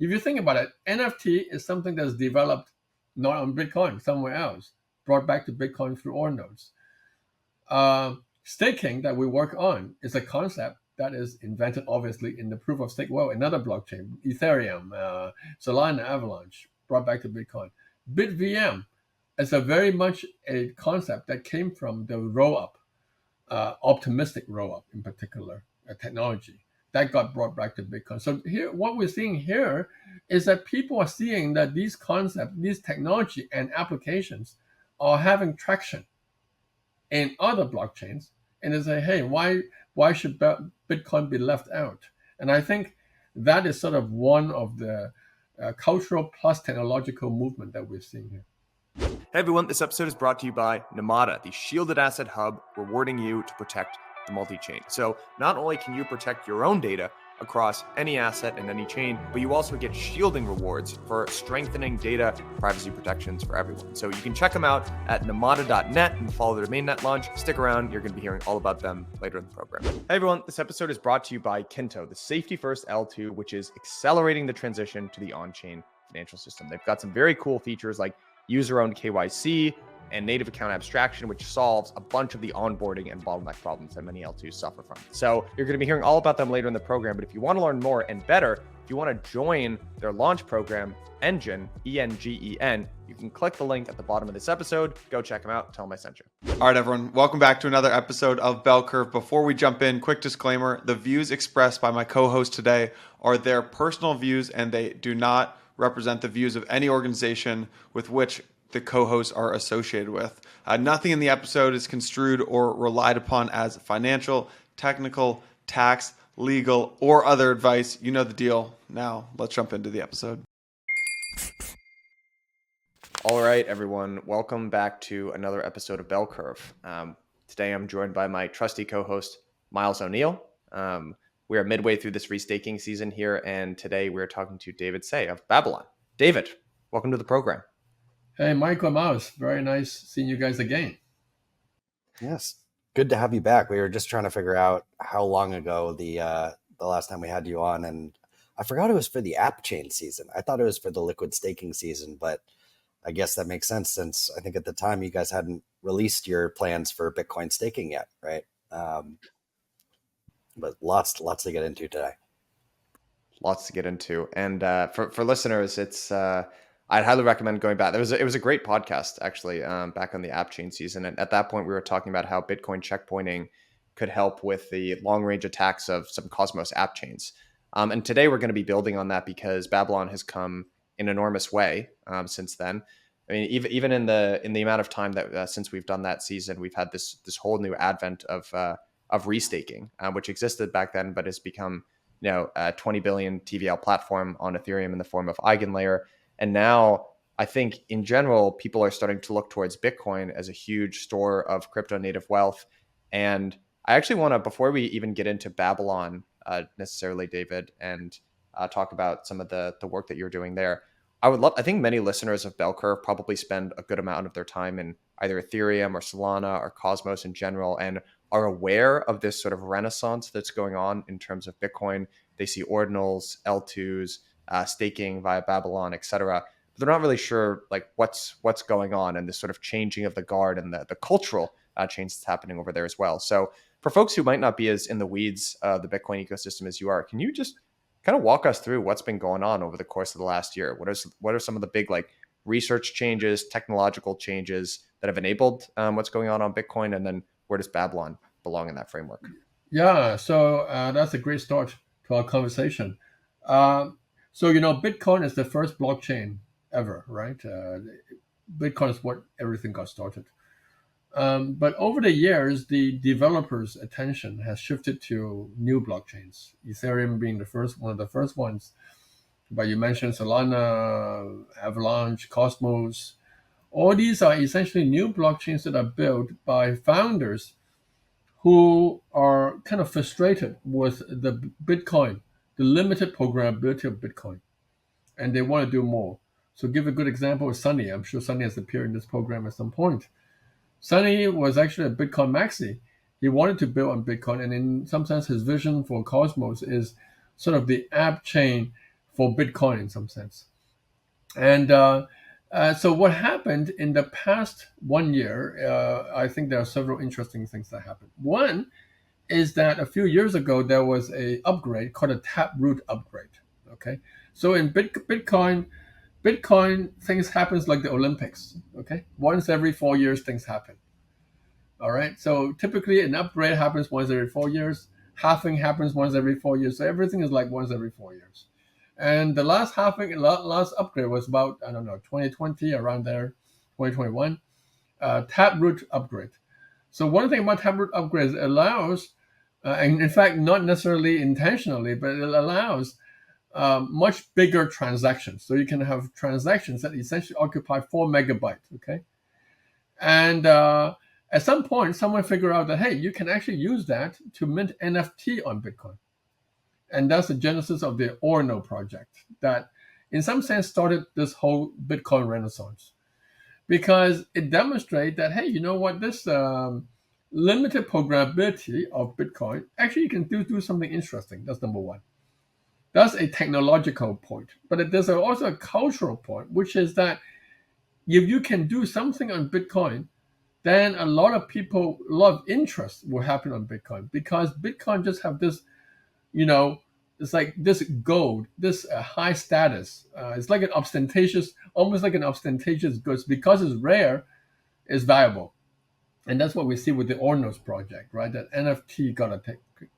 If you think about it, NFT is something that's developed not on Bitcoin, somewhere else, brought back to Bitcoin through ordinals. Staking that we work on is a concept that is invented, obviously, in the proof of stake world, another blockchain, Ethereum, Solana, Avalanche, brought back to Bitcoin. BitVM is a very much a concept that came from the roll-up, optimistic roll-up in particular, technology that got brought back to Bitcoin. So here, what we're seeing here is that people are seeing that these concepts, these technology and applications are having traction in other blockchains, and they say, hey, why should Bitcoin be left out? And I think that is sort of one of the cultural plus technological movement that we're seeing here. Hey everyone, this episode is brought to you by Namada, the shielded asset hub rewarding you to protect the multi-chain. So not only can you protect your own data across any asset and any chain, but you also get shielding rewards for strengthening data privacy protections for everyone. So you can check them out at Namada.net and follow their mainnet launch. Stick around, you're going to be hearing all about them later in the program. Hey everyone, this episode is brought to you by Kinto, the safety first L2, which is accelerating the transition to the on-chain financial system. They've got some very cool features like user-owned KYC and native account abstraction, which solves a bunch of the onboarding and bottleneck problems that many L2s suffer from. So you're going to be hearing all about them later in the program. But if you want to learn more and better, if you want to join their launch program, Engen, E-N-G-E-N, you can click the link at the bottom of this episode. Go check them out. Tell them I sent you. All right, everyone. Welcome back to another episode of Bell Curve. Before we jump in, quick disclaimer. The views expressed by my co-host today are their personal views, and they do not represent the views of any organization with which the co-hosts are associated with. Nothing in the episode is construed or relied upon as financial, technical, tax, legal, or other advice. You know the deal. Now, let's jump into the episode. All right, everyone. Welcome back to another episode of Bell Curve. Today, I'm joined by my trusty co-host, Miles O'Neill. We are midway through this restaking season here, and today we're talking to David Say of Babylon. David, welcome to the program. Hey, Michael Mouse, very nice seeing you guys again. Yes, good to have you back. We were just trying to figure out how long ago the last time we had you on, and I forgot it was for the app chain season. I thought it was for the liquid staking season, but I guess that makes sense since I think at the time you guys hadn't released your plans for Bitcoin staking yet, right? But lots to get into today. Lots to get into, and for listeners, it's I'd highly recommend going back. It was a great podcast actually, back on the app chain season, and at that point we were talking about how Bitcoin checkpointing could help with the long range attacks of some Cosmos app chains. And today we're going to be building on that because Babylon has come in an enormous way since then. I mean, even in the amount of time that since we've done that season, we've had this whole new advent of restaking, which existed back then, but has become a 20 billion TVL platform on Ethereum in the form of EigenLayer. And now I think in general, people are starting to look towards Bitcoin as a huge store of crypto native wealth. And I actually want to, before we even get into Babylon necessarily, David, and talk about some of the work that you're doing there, I think many listeners of Bell Curve probably spend a good amount of their time in either Ethereum or Solana or Cosmos in general and are aware of this sort of renaissance that's going on in terms of Bitcoin. They see ordinals, L2s, staking via Babylon, etc. But they're not really sure like what's going on and this sort of changing of the guard and the cultural change that's happening over there as well. So for folks who might not be as in the weeds of the Bitcoin ecosystem as you are, can you just kind of walk us through what's been going on over the course of the last year? What are some of the big like research changes, technological changes that have enabled what's going on Bitcoin, and then where does Babylon belong in that framework? Yeah, so that's a great start to our conversation. So, Bitcoin is the first blockchain ever, right? Bitcoin is what everything got started. But over the years, the developers' attention has shifted to new blockchains, Ethereum being one of the first ones. But you mentioned Solana, Avalanche, Cosmos. All these are essentially new blockchains that are built by founders who are kind of frustrated with the Bitcoin, the limited programmability of Bitcoin, and they want to do more. So give a good example of Sunny. I'm sure Sunny has appeared in this program at some point. Sunny was actually a Bitcoin maxi. He wanted to build on Bitcoin, and in some sense, his vision for Cosmos is sort of the app chain for Bitcoin in some sense. And so what happened in the past 1 year, I think there are several interesting things that happened. One is that a few years ago, there was a upgrade called a taproot upgrade. Okay. So in Bitcoin things happens like the Olympics. Okay. Once every 4 years, things happen. All right. So typically an upgrade happens once every 4 years. Halving happens once every 4 years. So everything is like once every 4 years. And the last last upgrade was about, I don't know, 2020, around there, 2021, Taproot upgrade. So one thing about Taproot upgrades, it allows, and in fact, not necessarily intentionally, but it allows much bigger transactions. So you can have transactions that essentially occupy 4 MB. Okay. And at some point, someone figured out that, hey, you can actually use that to mint NFT on Bitcoin. And that's the genesis of the Orno project that, in some sense, started this whole Bitcoin renaissance. Because it demonstrates that, hey, you know what, this limited programmability of Bitcoin, actually you can do something interesting. That's number one. That's a technological point. But there's also a cultural point, which is that if you can do something on Bitcoin, then a lot of interest will happen on Bitcoin, because Bitcoin just have this, it's like this gold, this high status. It's like almost like an ostentatious goods, because it's rare, it's valuable. And that's what we see with the Ornos project, right? That NFT got to take.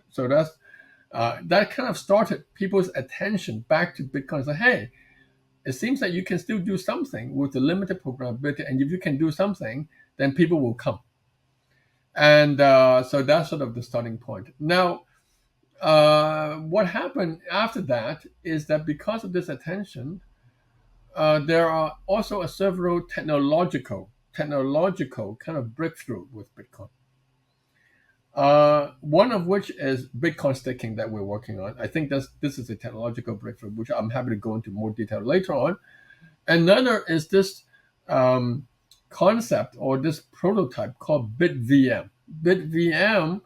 So that kind of started people's attention back to Bitcoin. So, hey, it seems that you can still do something with the limited programmability. And if you can do something, then people will come. And so that's sort of the starting point. Now, what happened after that is that because of this attention, there are also several technological kind of breakthrough with Bitcoin. One of which is Bitcoin staking that we're working on. I think this is a technological breakthrough, which I'm happy to go into more detail later on. Another is this concept or this prototype called BitVM. BitVM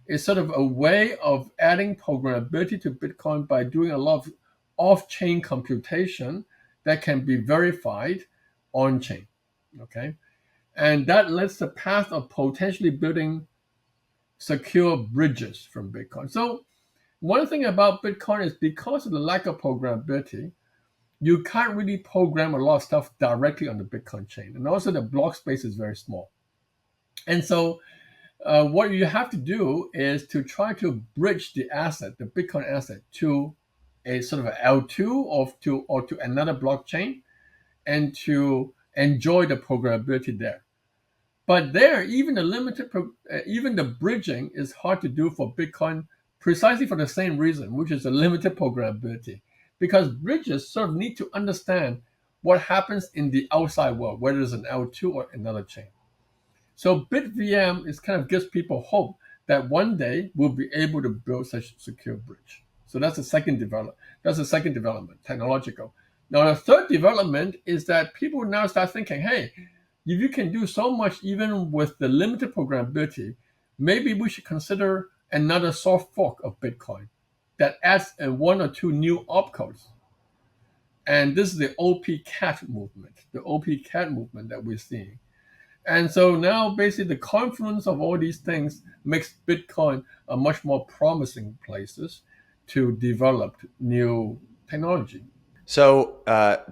is sort of a way of adding programmability to Bitcoin by doing a lot of off-chain computation that can be verified on-chain. Okay, and that lets the path of potentially building secure bridges from Bitcoin. So one thing about Bitcoin is, because of the lack of programmability, you can't really program a lot of stuff directly on the Bitcoin chain. And also the block space is very small. And so what you have to do is to try to bridge the Bitcoin asset, to a sort of an L2 or to another blockchain, and to enjoy the programmability there. But there, even the bridging is hard to do for Bitcoin, precisely for the same reason, which is the limited programmability. Because bridges sort of need to understand what happens in the outside world, whether it's an L2 or another chain. So BitVM kind of gives people hope that one day we'll be able to build such a secure bridge. So that's the second development, technological. Now the third development is that people now start thinking, hey, if you can do so much even with the limited programmability, maybe we should consider another soft fork of Bitcoin that adds one or two new opcodes. And this is the OP-CAT movement, that we're seeing. And so now basically the confluence of all these things makes Bitcoin a much more promising places to develop new technology. So,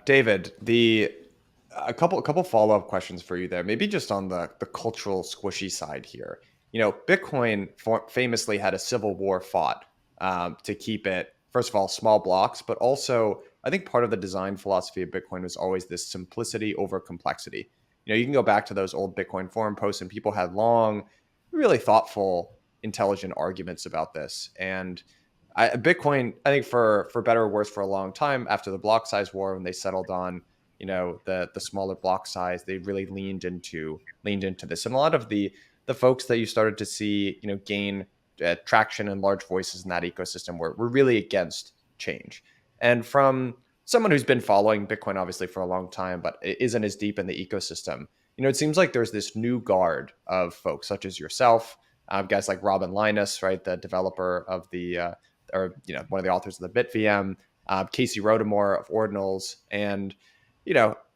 David, a couple follow-up questions for you there. Maybe just on the cultural squishy side here. Bitcoin famously had a civil war fought to keep it, first of all, small blocks, but also I think part of the design philosophy of Bitcoin was always this simplicity over complexity. You can go back to those old Bitcoin forum posts, and people had long, really thoughtful, intelligent arguments about this. And Bitcoin, I think for better or worse, for a long time after the block size war, when they settled on the smaller block size, they really leaned into this. And a lot of the folks that you started to see gain traction and large voices in that ecosystem were really against change. And from someone who's been following Bitcoin obviously for a long time, but isn't as deep in the ecosystem, it seems like there's this new guard of folks such as yourself, guys like Robin Linus, right, the developer of the one of the authors of the BitVM, Casey Rodomore of Ordinals, and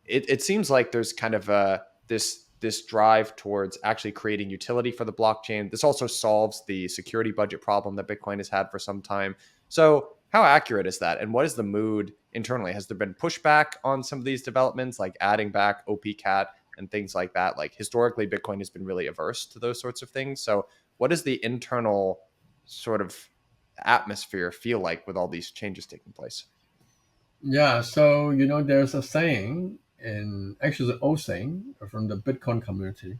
it seems like there's kind of this drive towards actually creating utility for the blockchain. This also solves the security budget problem that Bitcoin has had for some time. So how accurate is that? And what is the mood internally? Has there been pushback on some of these developments, like adding back OPCAT and things like that? Like historically, Bitcoin has been really averse to those sorts of things. So what is the internal sort of atmosphere feel like with all these changes taking place? Yeah, so there's a saying, and actually an old saying from the Bitcoin community,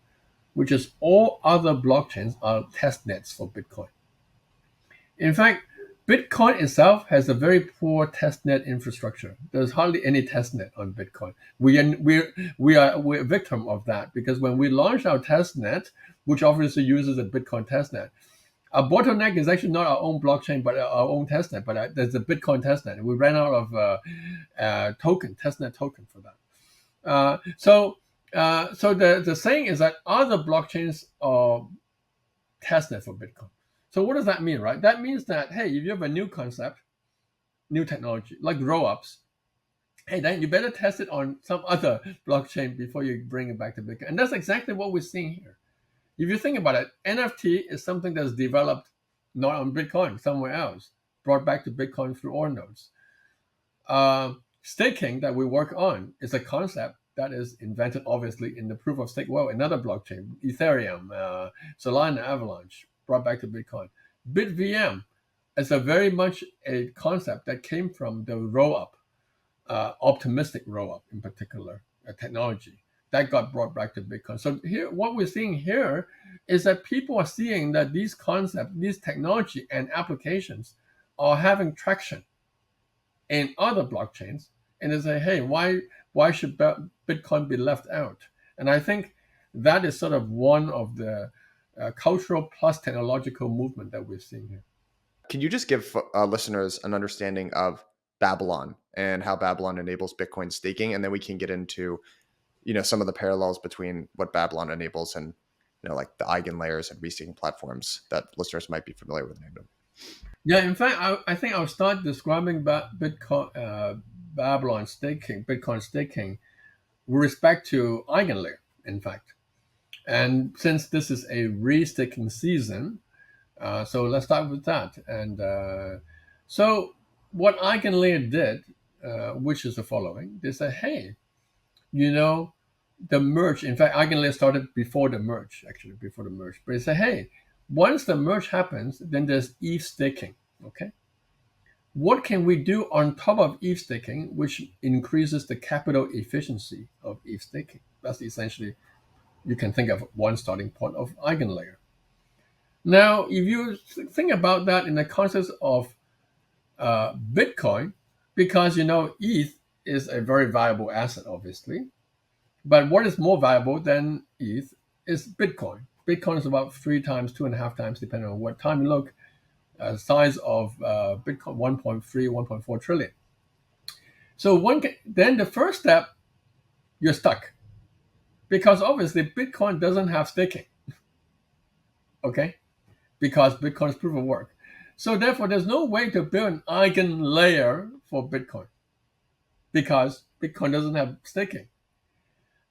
which is all other blockchains are test nets for Bitcoin. In fact, Bitcoin itself has a very poor testnet infrastructure. There's hardly any testnet on Bitcoin. We're a victim of that, because when we launched our testnet, which obviously uses a Bitcoin testnet, our bottleneck is actually not our own blockchain, but our own testnet. But there's a Bitcoin testnet, and we ran out of testnet token for that. So the saying is that other blockchains are testnet for Bitcoin. So what does that mean, right? That means that, hey, if you have a new concept, new technology, like roll-ups, hey, then you better test it on some other blockchain before you bring it back to Bitcoin. And that's exactly what we're seeing here. If you think about it, NFT is something that's developed not on Bitcoin, somewhere else, brought back to Bitcoin through Ordinals. Staking that we work on is a concept that is invented, obviously, in the proof of stake world, another blockchain, Ethereum, Solana, Avalanche, brought back to Bitcoin. BitVM is a very much a concept that came from the roll-up, optimistic roll-up in particular, a technology that got brought back to Bitcoin. So here, what we're seeing here is that people are seeing that these concepts, these technology and applications are having traction in other blockchains, and they say, hey, why should Bitcoin be left out? And I think that is sort of one of the cultural plus technological movement that we're seeing here. Can you just give listeners an understanding of Babylon and how Babylon enables Bitcoin staking, and then we can get into some of the parallels between what Babylon enables and like the eigenlayers and restaking platforms that listeners might be familiar with. Yeah, in fact, I think I'll start describing Bitcoin, Babylon staking, Bitcoin staking, with respect to eigenlayer, in fact. And since this is a restaking season, so let's start with that. And so what eigenlayer did, which is the following: they said, hey, the merge. In fact, eigenlayer started before the merge, actually, before the merge. But they said, hey, once the merge happens, then there's ETH staking. Okay. What can we do on top of ETH staking, which increases the capital efficiency of ETH staking? That's essentially, you can think of one starting point of eigenlayer. Now, if you think about that in the context of Bitcoin, because ETH is a very valuable asset, obviously, but what is more valuable than ETH is Bitcoin. Bitcoin is about 3 times, 2.5 times, depending on what time you look, size of Bitcoin, 1.3, 1.4 trillion. So then the first step, you're stuck, because obviously Bitcoin doesn't have staking. Okay, because Bitcoin is proof of work. So therefore, there's no way to build an eigenlayer for Bitcoin, because Bitcoin doesn't have staking.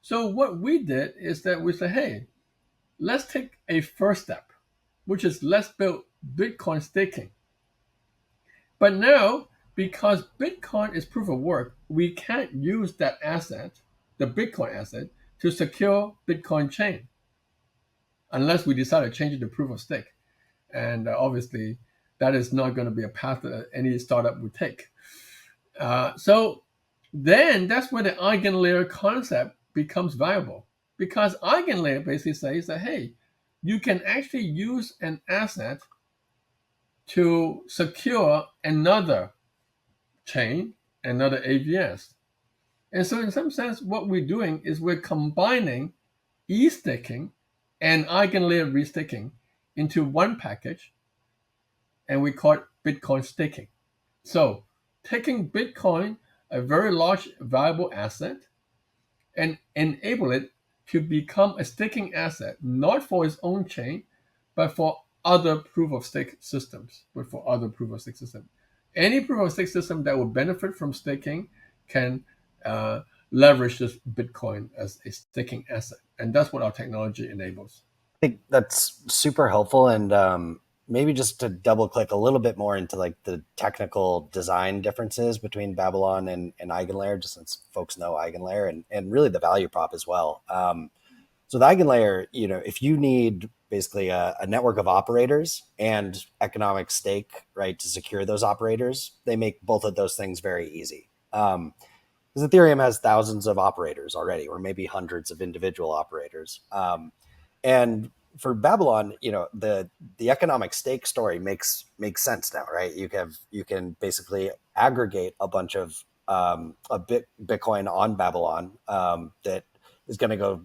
So what we did is that we said, hey, let's take a first step, which is let's build Bitcoin staking. But now, because Bitcoin is proof of work, we can't use that asset, the Bitcoin asset, to secure Bitcoin chain, unless we decide to change it to proof of stake. And obviously, that is not going to be a path that any startup would take. So then that's where the eigenlayer concept becomes viable, because eigenlayer basically says that, hey, you can actually use an asset to secure another chain, another AVS. And so in some sense, what we're doing is we're combining e-staking and eigenlayer restaking into one package, and we call it Bitcoin staking. So taking Bitcoin, a very large valuable asset, and enable it to become a staking asset, not for its own chain, but for other proof of stake systems, any proof of stake system that would benefit from staking can leverage this Bitcoin as a staking asset. And that's what our technology enables. I think that's super helpful. And maybe just to double click a little bit more into like the technical design differences between Babylon and Eigenlayer, just since folks know Eigenlayer and really the value prop as well. So the Eigenlayer, if you need basically a network of operators and economic stake, right, to secure those operators, they make both of those things very easy. Because Ethereum has thousands of operators already, or maybe hundreds of individual operators. And for Babylon, the economic stake story makes sense now, right? You can basically aggregate a bunch of Bitcoin on Babylon that is going to go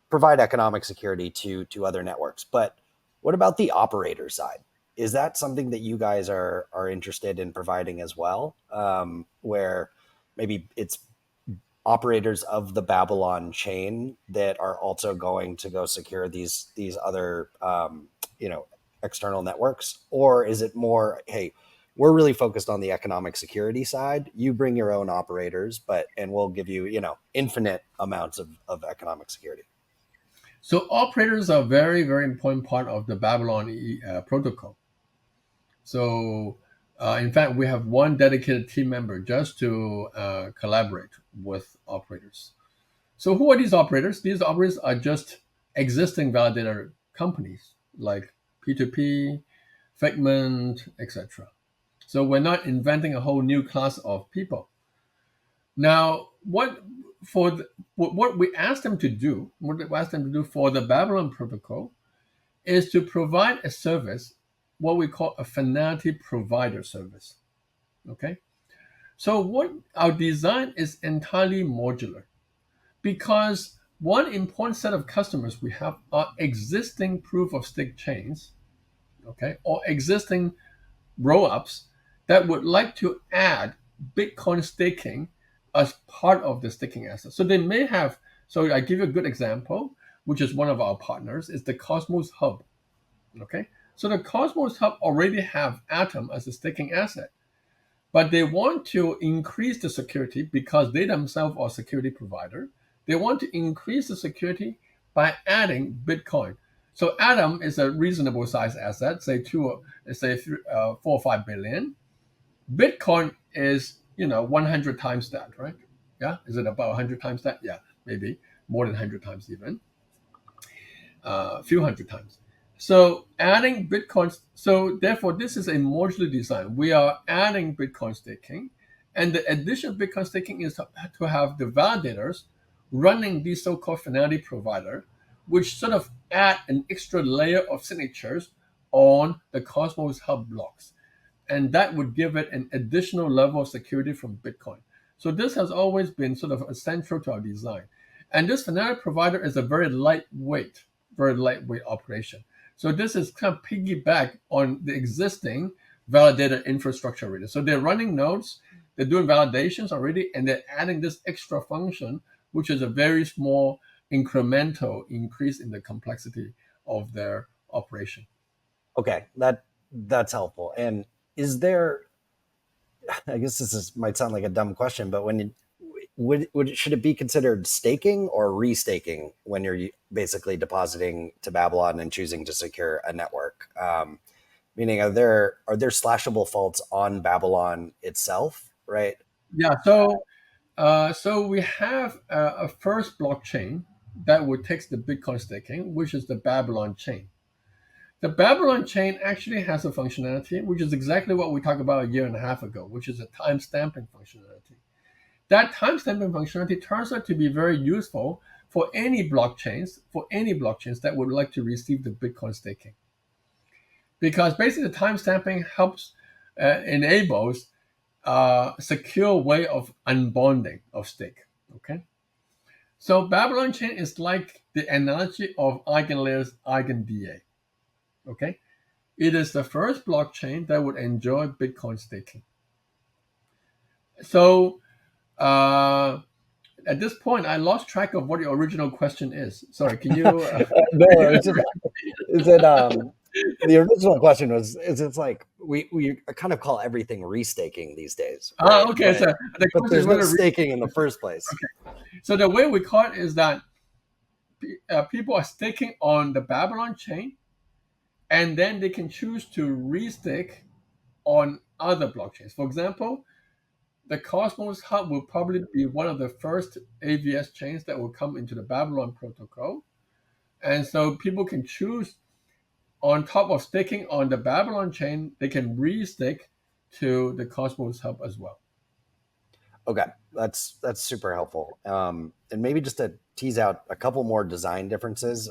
provide economic security to other networks. But what about the operator side? Is that something that you guys are interested in providing as well, where maybe it's operators of the Babylon chain that are also going to go secure these other external networks? Or is it more, hey, we're really focused on the economic security side, you bring your own operators, and we'll give you infinite amounts of economic security? So operators are a very, very important part of the Babylon protocol. So in fact, we have one dedicated team member just to collaborate with operators. So who are these operators? These operators are just existing validator companies like P2P, Figment, etc. So we're not inventing a whole new class of people. Now, what we asked them to do, for the Babylon protocol, is to provide a service, what we call a finality provider service. Okay, so what our design is entirely modular, because one important set of customers we have are existing proof of stake chains, okay, or existing roll-ups that would like to add Bitcoin staking as part of the staking asset. So they may have, so I give you a good example, which is one of our partners, is the Cosmos Hub. Okay, so the Cosmos Hub already have Atom as a staking asset, but they want to increase the security because they themselves are a security provider. They want to increase the security by adding Bitcoin. So Atom is a reasonable size asset, say 4 or 5 billion. Bitcoin is 100 times that, right? Yeah, is it about 100 times that? Yeah, maybe more than 100 times even, a few hundred times. So adding Bitcoin, so therefore this is a modular design. We are adding Bitcoin staking, and the addition of Bitcoin staking is to have the validators running the so-called finality provider, which sort of add an extra layer of signatures on the Cosmos Hub blocks. And that would give it an additional level of security from Bitcoin. So this has always been sort of central to our design. And this finality provider is a very lightweight operation. So this is kind of piggyback on the existing validated infrastructure already. So they're running nodes, they're doing validations already, and they're adding this extra function, which is a very small incremental increase in the complexity of their operation. Okay, that's helpful. And is there, I guess might sound like a dumb question, but should it be considered staking or restaking when you're basically depositing to Babylon and choosing to secure a network? Meaning, are there slashable faults on Babylon itself, right? Yeah. So we have a first blockchain that would take the Bitcoin staking, which is the BabylonChain. The BabylonChain actually has a functionality, which is exactly what we talked about a year and a half ago, which is a timestamping functionality. That timestamping functionality turns out to be very useful for any blockchains that would like to receive the Bitcoin staking. Because basically the timestamping enables a secure way of unbonding of stake. Okay. So BabylonChain is like the analogy of Eigenlayer's EigenDA. Okay. It is the first blockchain that would enjoy Bitcoin staking. So at this point, I lost track of what your original question is. Sorry, can you? No, is it The original question was, is it's like we kind of call everything restaking these days, Ah, right? okay. So the But question is there's no whether staking in the first place. so the way we call it is that people are staking on the Babylon chain, and then they can choose to restake on other blockchains. For example, the Cosmos Hub will probably be one of the first AVS chains that will come into the Babylon protocol. And so people can choose, on top of staking on the Babylon chain, they can re-stake to the Cosmos Hub as well. Okay, that's super helpful. And maybe just to tease out a couple more design differences.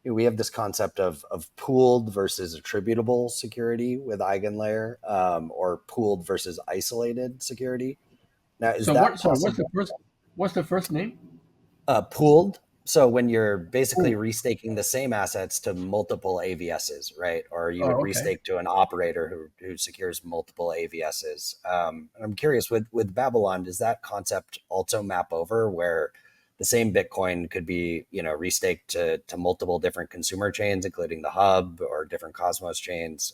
We have this concept of pooled versus attributable security with EigenLayer, or pooled versus isolated security. Now, is So that what's possible? what's the first name? Pooled. So when you're basically Pool. restaking the same assets to multiple AVSs, right? Or you would Oh, okay. restake to an operator who secures multiple AVSs. And I'm curious, with Babylon, does that concept also map over where the same Bitcoin could be, restaked to multiple different consumer chains, including the hub or different Cosmos chains?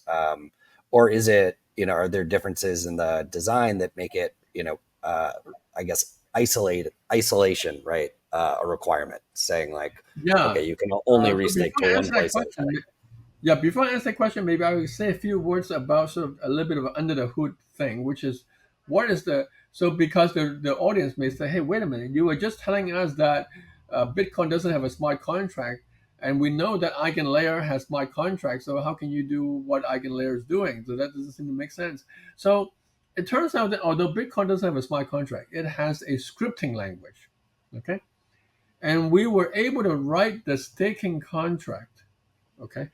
Or is it, are there differences in the design that make it, I guess, isolation, right? A requirement saying like, Yeah. okay, you can only So restake before to I one answer that place at a question, time. before I answer that question, maybe I will say a few words about sort of a little bit of an under the hood thing, which is what is the so because the audience may say, hey, wait a minute, you were just telling us that Bitcoin doesn't have a smart contract, and we know that EigenLayer has smart contracts. So how can you do what EigenLayer is doing? So that doesn't seem to make sense. So it turns out that although Bitcoin doesn't have a smart contract, it has a scripting language. Okay, and we were able to write the staking contract. Okay,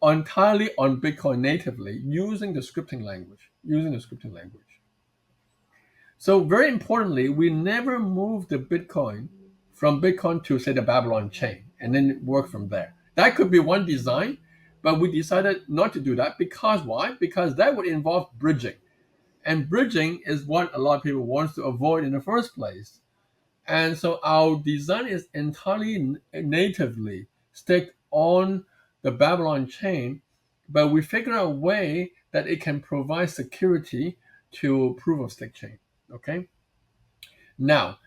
entirely on Bitcoin natively using the scripting language. So very importantly, we never moved the Bitcoin from Bitcoin to say the Babylon chain and then work from there. That could be one design, but we decided not to do that because why? Because that would involve bridging. And bridging is what a lot of people want to avoid in the first place. And so our design is entirely natively staked on the Babylon chain, but we figure out a way that it can provide security to proof of stake chain. Okay. Now,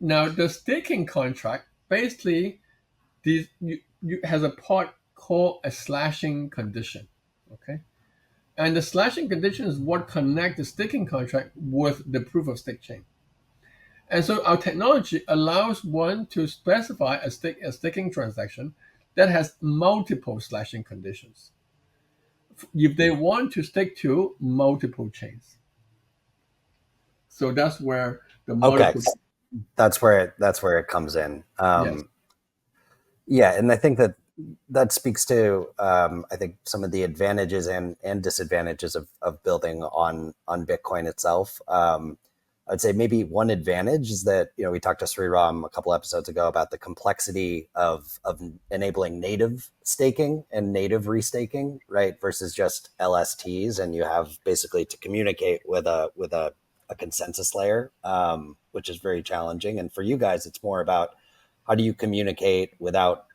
the staking contract basically has a part called a slashing condition. Okay. And the slashing condition is what connects the staking contract with the proof of stake chain. And so our technology allows one to specify a staking transaction that has multiple slashing conditions if they want to stake to multiple chains. So that's where the Okay, multiple. that's where it comes in. Yes. Yeah, and I think that speaks to I think some of the advantages and disadvantages of building on Bitcoin itself. I'd say maybe one advantage is that we talked to Sriram a couple episodes ago about the complexity of enabling native staking and native restaking, right, versus just LSTs, and you have basically to communicate with a consensus layer, which is very challenging. And for you guys, it's more about how do you communicate without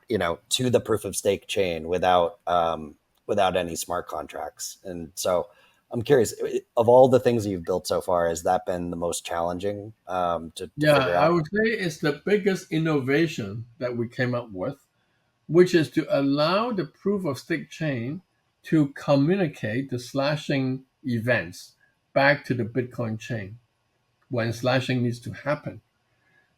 to the proof of stake chain without any smart contracts. And so I'm curious, of all the things that you've built so far, has that been the most challenging to Yeah, figure I out? would say it's the biggest innovation that we came up with, which is to allow the proof of stake chain to communicate the slashing events back to the Bitcoin chain when slashing needs to happen.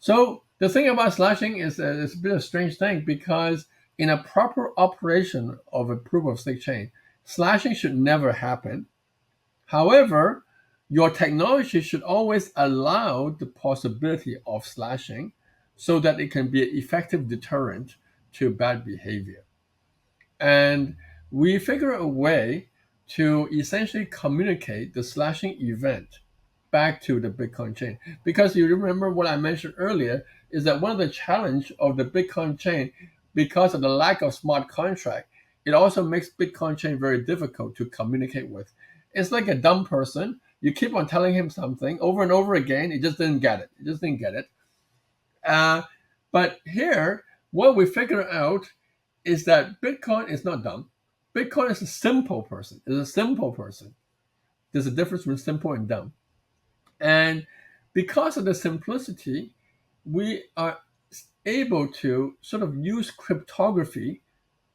So the thing about slashing is it's a bit of a strange thing because in a proper operation of a proof of stake chain, slashing should never happen. However, your technology should always allow the possibility of slashing so that it can be an effective deterrent to bad behavior. And we figure a way to essentially communicate the slashing event back to the Bitcoin chain. Because you remember what I mentioned earlier is that one of the challenge of the Bitcoin chain, because of the lack of smart contract, it also makes Bitcoin chain very difficult to communicate with. It's like a dumb person. You keep on telling him something over and over again. He just didn't get it. He just didn't get it. Uh, but here, what we figure out is that Bitcoin is not dumb. Bitcoin is a simple person. It's a simple person. There's a difference between simple and dumb. And because of the simplicity, we are able to sort of use cryptography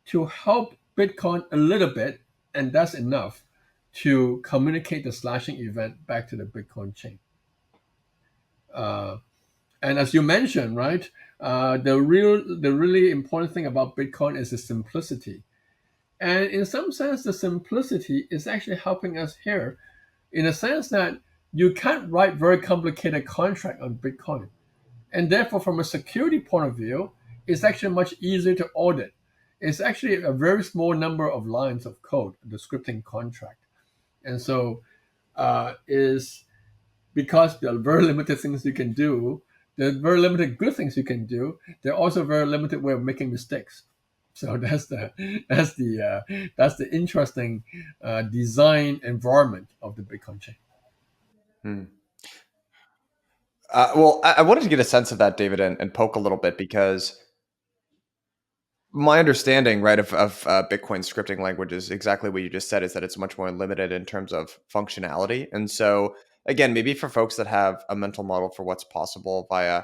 to help Bitcoin a little bit, and that's enough to communicate the slashing event back to the Bitcoin chain. And as you mentioned, right, the really important thing about Bitcoin is the simplicity. And in some sense, the simplicity is actually helping us here in a sense that you can't write very complicated contract on Bitcoin. And therefore, from a security point of view, it's actually much easier to audit. It's actually a very small number of lines of code, the scripting contract. And so is because there are very limited things you can do, there are very limited good things you can do, there are also very limited way of making mistakes. So that's the interesting design environment of the Bitcoin chain. Hmm. Well, I wanted to get a sense of that, David, and poke a little bit, because my understanding, right, of Bitcoin scripting language is exactly what you just said, is that it's much more limited in terms of functionality. And so, again, maybe for folks that have a mental model for what's possible via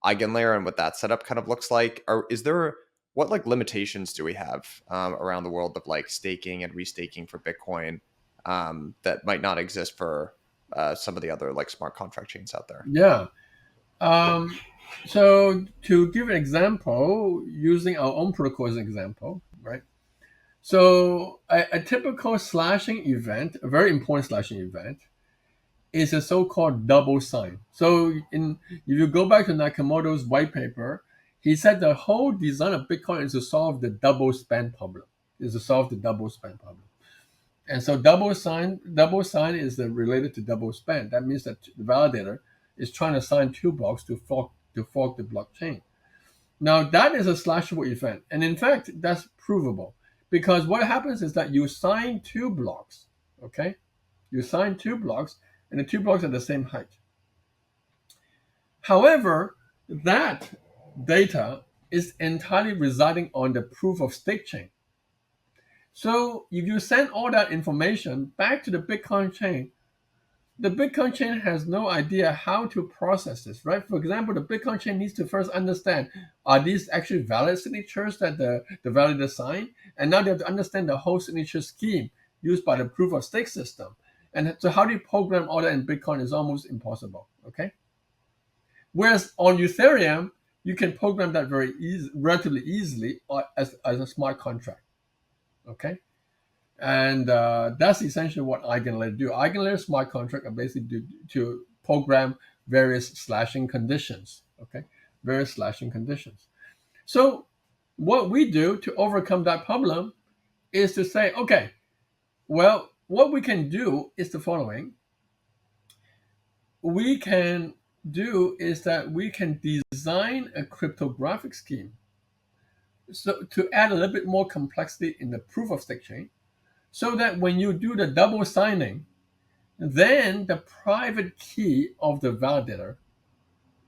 EigenLayer and what that setup kind of looks like, or is there, what like limitations do we have around the world of like staking and restaking for Bitcoin that might not exist for some of the other like smart contract chains out there? Yeah. So to give an example, using our own protocol as an example, right? So a typical slashing event, a very important slashing event, is a so-called double sign. So if you go back to Nakamoto's white paper, he said the whole design of Bitcoin is to solve the double spend problem. Is to solve the double spend problem. And so double sign is related to double spend. That means that the validator is trying to sign two blocks to fork the blockchain. Now that is a slashable event, and in fact that's provable because what happens is that you sign two blocks. Okay, you sign two blocks, and the two blocks are the same height. However, that data is entirely residing on the proof of stake chain. So if you send all that information back to the Bitcoin chain, the Bitcoin chain has no idea how to process this, right? For example, the Bitcoin chain needs to first understand, are these actually valid signatures that the validator signed? And now they have to understand the whole signature scheme used by the proof of stake system. And so how do you program all that in Bitcoin is almost impossible, okay? Whereas on Ethereum, you can program that relatively easily as a smart contract, okay? And that's essentially what EigenLayer do. EigenLayer smart contract are basically to program various slashing conditions, okay? Various slashing conditions. So what we do to overcome that problem is to say, okay, well, what we can do is the following. We can do is that we can design a cryptographic scheme so to add a little bit more complexity in the proof of stake chain so that when you do the double signing, then the private key of the validator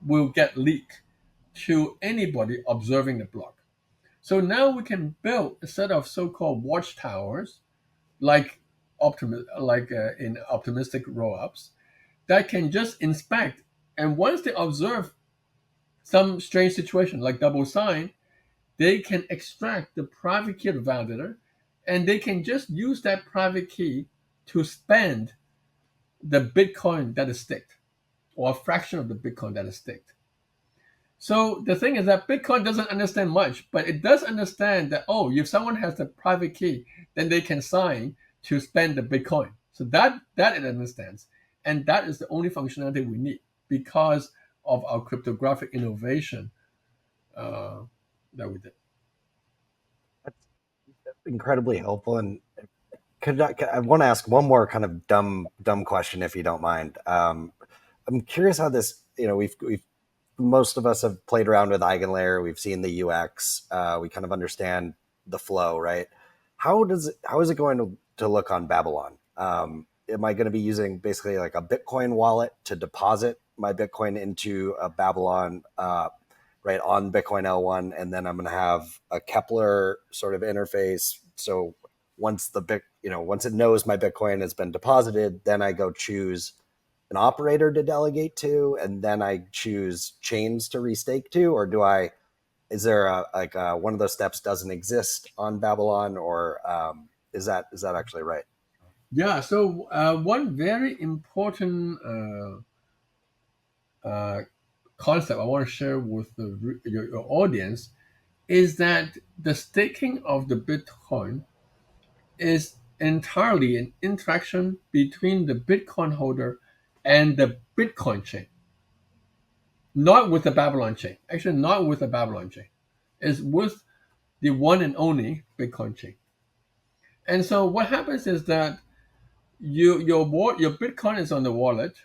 will get leaked to anybody observing the block. So now we can build a set of so-called watchtowers, like in optimistic rollups, that can just inspect, and once they observe some strange situation like double sign, they can extract the private key of the validator, and they can just use that private key to spend the Bitcoin that is staked, or a fraction of the Bitcoin that is staked. So the thing is that Bitcoin doesn't understand much, but it does understand that, oh, if someone has the private key, then they can sign to spend the Bitcoin. So that it understands. And that is the only functionality we need because of our cryptographic innovation that we did. That's incredibly helpful. And I want to ask one more kind of dumb question, if you don't mind. I'm curious how this, we've most of us have played around with EigenLayer. We've seen the UX. We kind of understand the flow, right? How is it going to look on Babylon? Am I going to be using basically like a Bitcoin wallet to deposit my Bitcoin into a Babylon right, on Bitcoin L1, and then I'm going to have a Kepler sort of interface. So once once it knows my Bitcoin has been deposited, then I go choose an operator to delegate to, and then I choose chains to restake to, or is there one of those steps doesn't exist on Babylon, or is that actually right? Yeah. So one very important concept I want to share with your audience is that the staking of the Bitcoin is entirely an interaction between the Bitcoin holder and the Bitcoin chain, not with the Babylon chain. Actually, not with the Babylon chain. It's with the one and only Bitcoin chain. And so what happens is that your Bitcoin is on the wallet,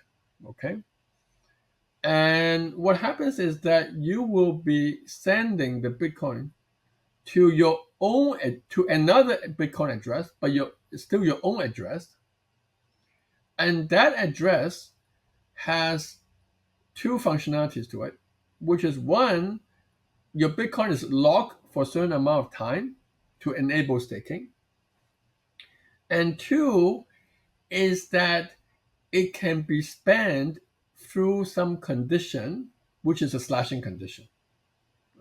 okay? And what happens is that you will be sending the Bitcoin to your own to another Bitcoin address, but it's still your own address. And that address has two functionalities to it, which is one, your Bitcoin is locked for a certain amount of time to enable staking. And two is that it can be spent through some condition, which is a slashing condition.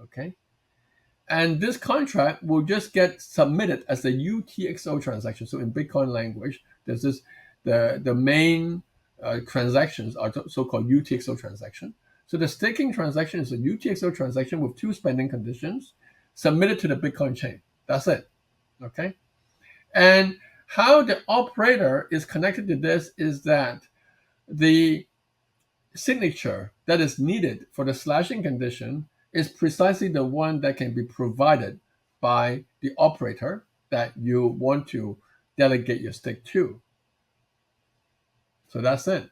Okay. And this contract will just get submitted as a UTXO transaction. So in Bitcoin language, there's the main transactions are so-called UTXO transaction. So the staking transaction is a UTXO transaction with two spending conditions submitted to the Bitcoin chain. That's it. Okay. And how the operator is connected to this is that the signature that is needed for the slashing condition is precisely the one that can be provided by the operator that you want to delegate your stake to. So that's it.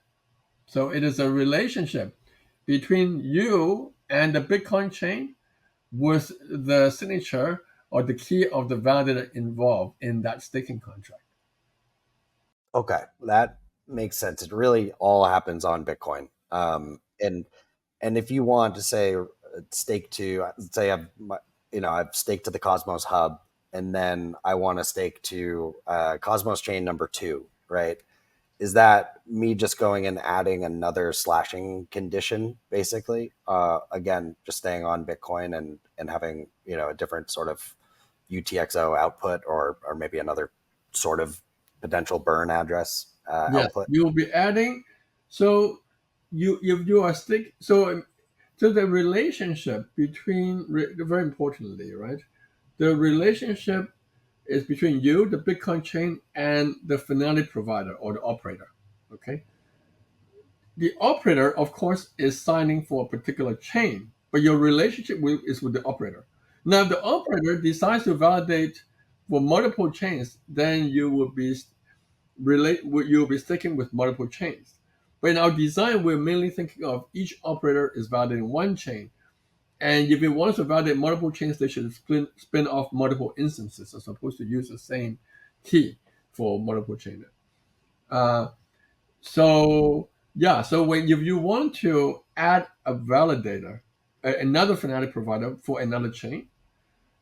So it is a relationship between you and the Bitcoin chain with the signature or the key of the validator involved in that staking contract. Okay, that makes sense. It really all happens on Bitcoin. And if you want to say stake to, say I've staked to the Cosmos hub, and then I want to stake to Cosmos chain number 2, right? Is that me just going and adding another slashing condition, basically? Again, just staying on Bitcoin and having a different sort of UTXO output, or maybe another sort of potential burn address Yes, output. you will be adding. So you are so the relationship between very importantly, right? The relationship is between you, the Bitcoin chain, and the finality provider or the operator. Okay. The operator, of course, is signing for a particular chain, but your relationship is with the operator. Now, if the operator decides to validate for multiple chains, then you'll be sticking with multiple chains. But in our design, we're mainly thinking of each operator is validating one chain. And if it wants to validate multiple chains, they should spin off multiple instances as opposed to use the same key for multiple chains. So if you want to add a validator, another finality provider for another chain,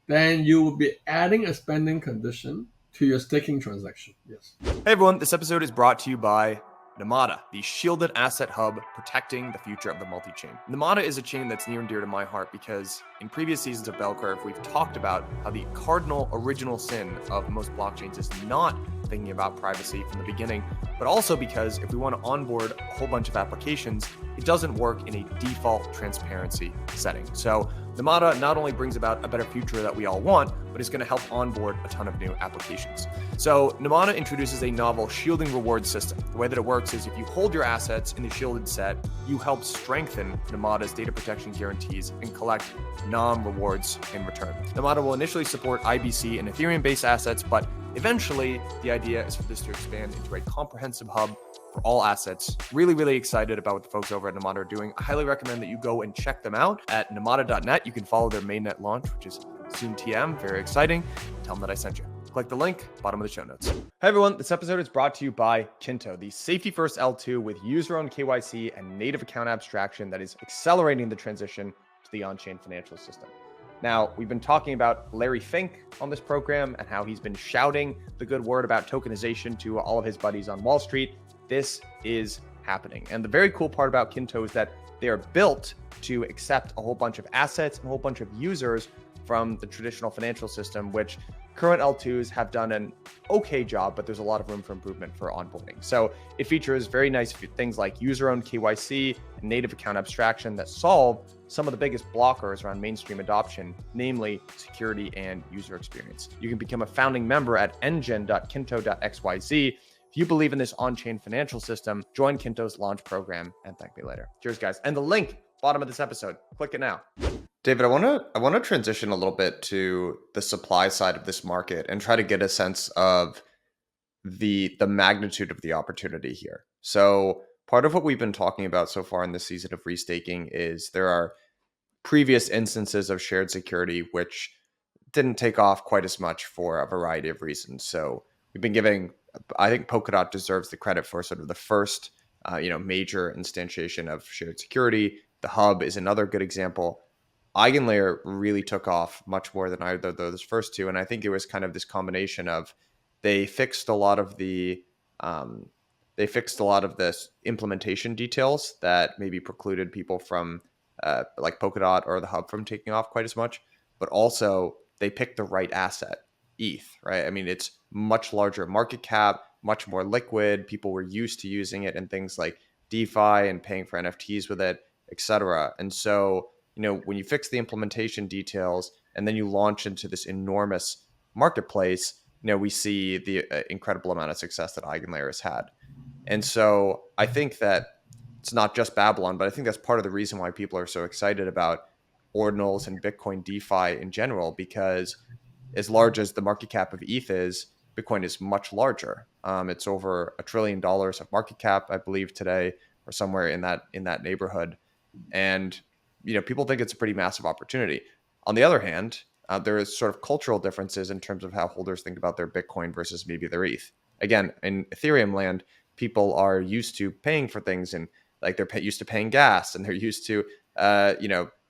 then you will be adding a spending condition to your staking transaction. Yes. Hey everyone, this episode is brought to you by Namada, the shielded asset hub protecting the future of the multi-chain. Namada is a chain that's near and dear to my heart because in previous seasons of Bell Curve, we've talked about how the cardinal original sin of most blockchains is not thinking about privacy from the beginning, but also because if we want to onboard a whole bunch of applications, it doesn't work in a default transparency setting. So Namada not only brings about a better future that we all want, but it's going to help onboard a ton of new applications. So Namada introduces a novel shielding reward system. The way that it works is if you hold your assets in the shielded set, you help strengthen Namada's data protection guarantees and collect non-rewards in return. Namada will initially support IBC and Ethereum-based assets, but eventually the idea is for this to expand into a comprehensive hub for all assets. Really, really excited about what the folks over at Namada are doing. I highly recommend that you go and check them out at namada.net. You can follow their mainnet launch, which is soon TM. Very exciting. Tell them that I sent you. Click the link, bottom of the show notes. Hey everyone, this episode is brought to you by Kinto, the safety first L2 with user-owned KYC and native account abstraction that is accelerating the transition to the on-chain financial system. Now, we've been talking about Larry Fink on this program and how he's been shouting the good word about tokenization to all of his buddies on Wall Street. This is happening. And the very cool part about Kinto is that they are built to accept a whole bunch of assets and a whole bunch of users from the traditional financial system, which current L2s have done an okay job, but there's a lot of room for improvement for onboarding. So it features very nice things like user-owned KYC and native account abstraction that solve some of the biggest blockers around mainstream adoption, namely security and user experience. You can become a founding member at engine.kinto.xyz. If you believe in this on-chain financial system, join Kinto's launch program and thank me later. Cheers, guys. And the link, bottom of this episode, click it now. David, I want to transition a little bit to the supply side of this market and try to get a sense of the magnitude of the opportunity here. So part of what we've been talking about so far in this season of restaking is there are previous instances of shared security which didn't take off quite as much for a variety of reasons. So we've been giving, I think Polkadot deserves the credit for sort of the first major instantiation of shared security. The hub is another good example. EigenLayer really took off much more than either of those first two. And I think it was kind of this combination of they fixed a lot of the implementation details that maybe precluded people from like Polkadot or the hub from taking off quite as much, but also they picked the right asset, ETH, right? I mean, it's much larger market cap, much more liquid. People were used to using it in things like DeFi and paying for NFTs with it, etc. And so, when you fix the implementation details and then you launch into this enormous marketplace, we see the incredible amount of success that EigenLayer has had. And so I think that it's not just Babylon, but I think that's part of the reason why people are so excited about ordinals and Bitcoin DeFi in general, because as large as the market cap of ETH is, Bitcoin is much larger. It's over $1 trillion of market cap, I believe, today, or somewhere in that neighborhood. And people think it's a pretty massive opportunity. On the other hand, there is sort of cultural differences in terms of how holders think about their Bitcoin versus maybe their ETH. Again, in Ethereum land, people are used to paying for things, and like they're used to paying gas, and they're used to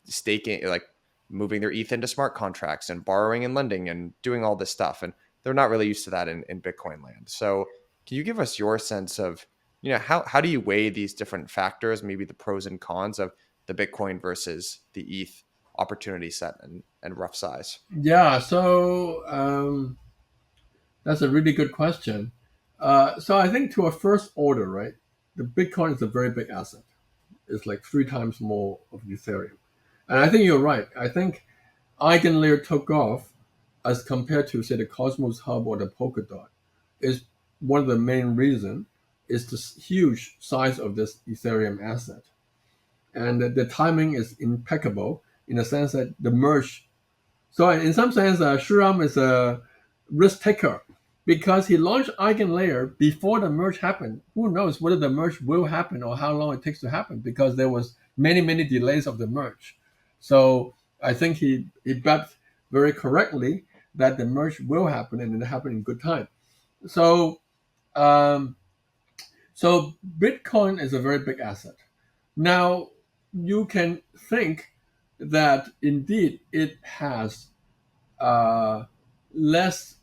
staking, like moving their ETH into smart contracts and borrowing and lending and doing all this stuff. And they're not really used to that in Bitcoin land. So can you give us your sense of, how do you weigh these different factors, maybe the pros and cons of the Bitcoin versus the ETH opportunity set and rough size? Yeah, so that's a really good question. So I think to a first order, right, the Bitcoin is a very big asset. It's like 3 times more of Ethereum. And I think you're right. I think EigenLayer took off as compared to, say, the Cosmos Hub or the Polkadot. Is one of the main reasons is the huge size of this Ethereum asset. And the timing is impeccable in the sense that the merge. So in some sense, Shriram is a risk taker because he launched EigenLayer before the merge happened. Who knows whether the merge will happen or how long it takes to happen, because there was many delays of the merge. So I think he bet very correctly that the merge will happen, and it happened in good time. So so Bitcoin is a very big asset. Now, you can think that indeed it has less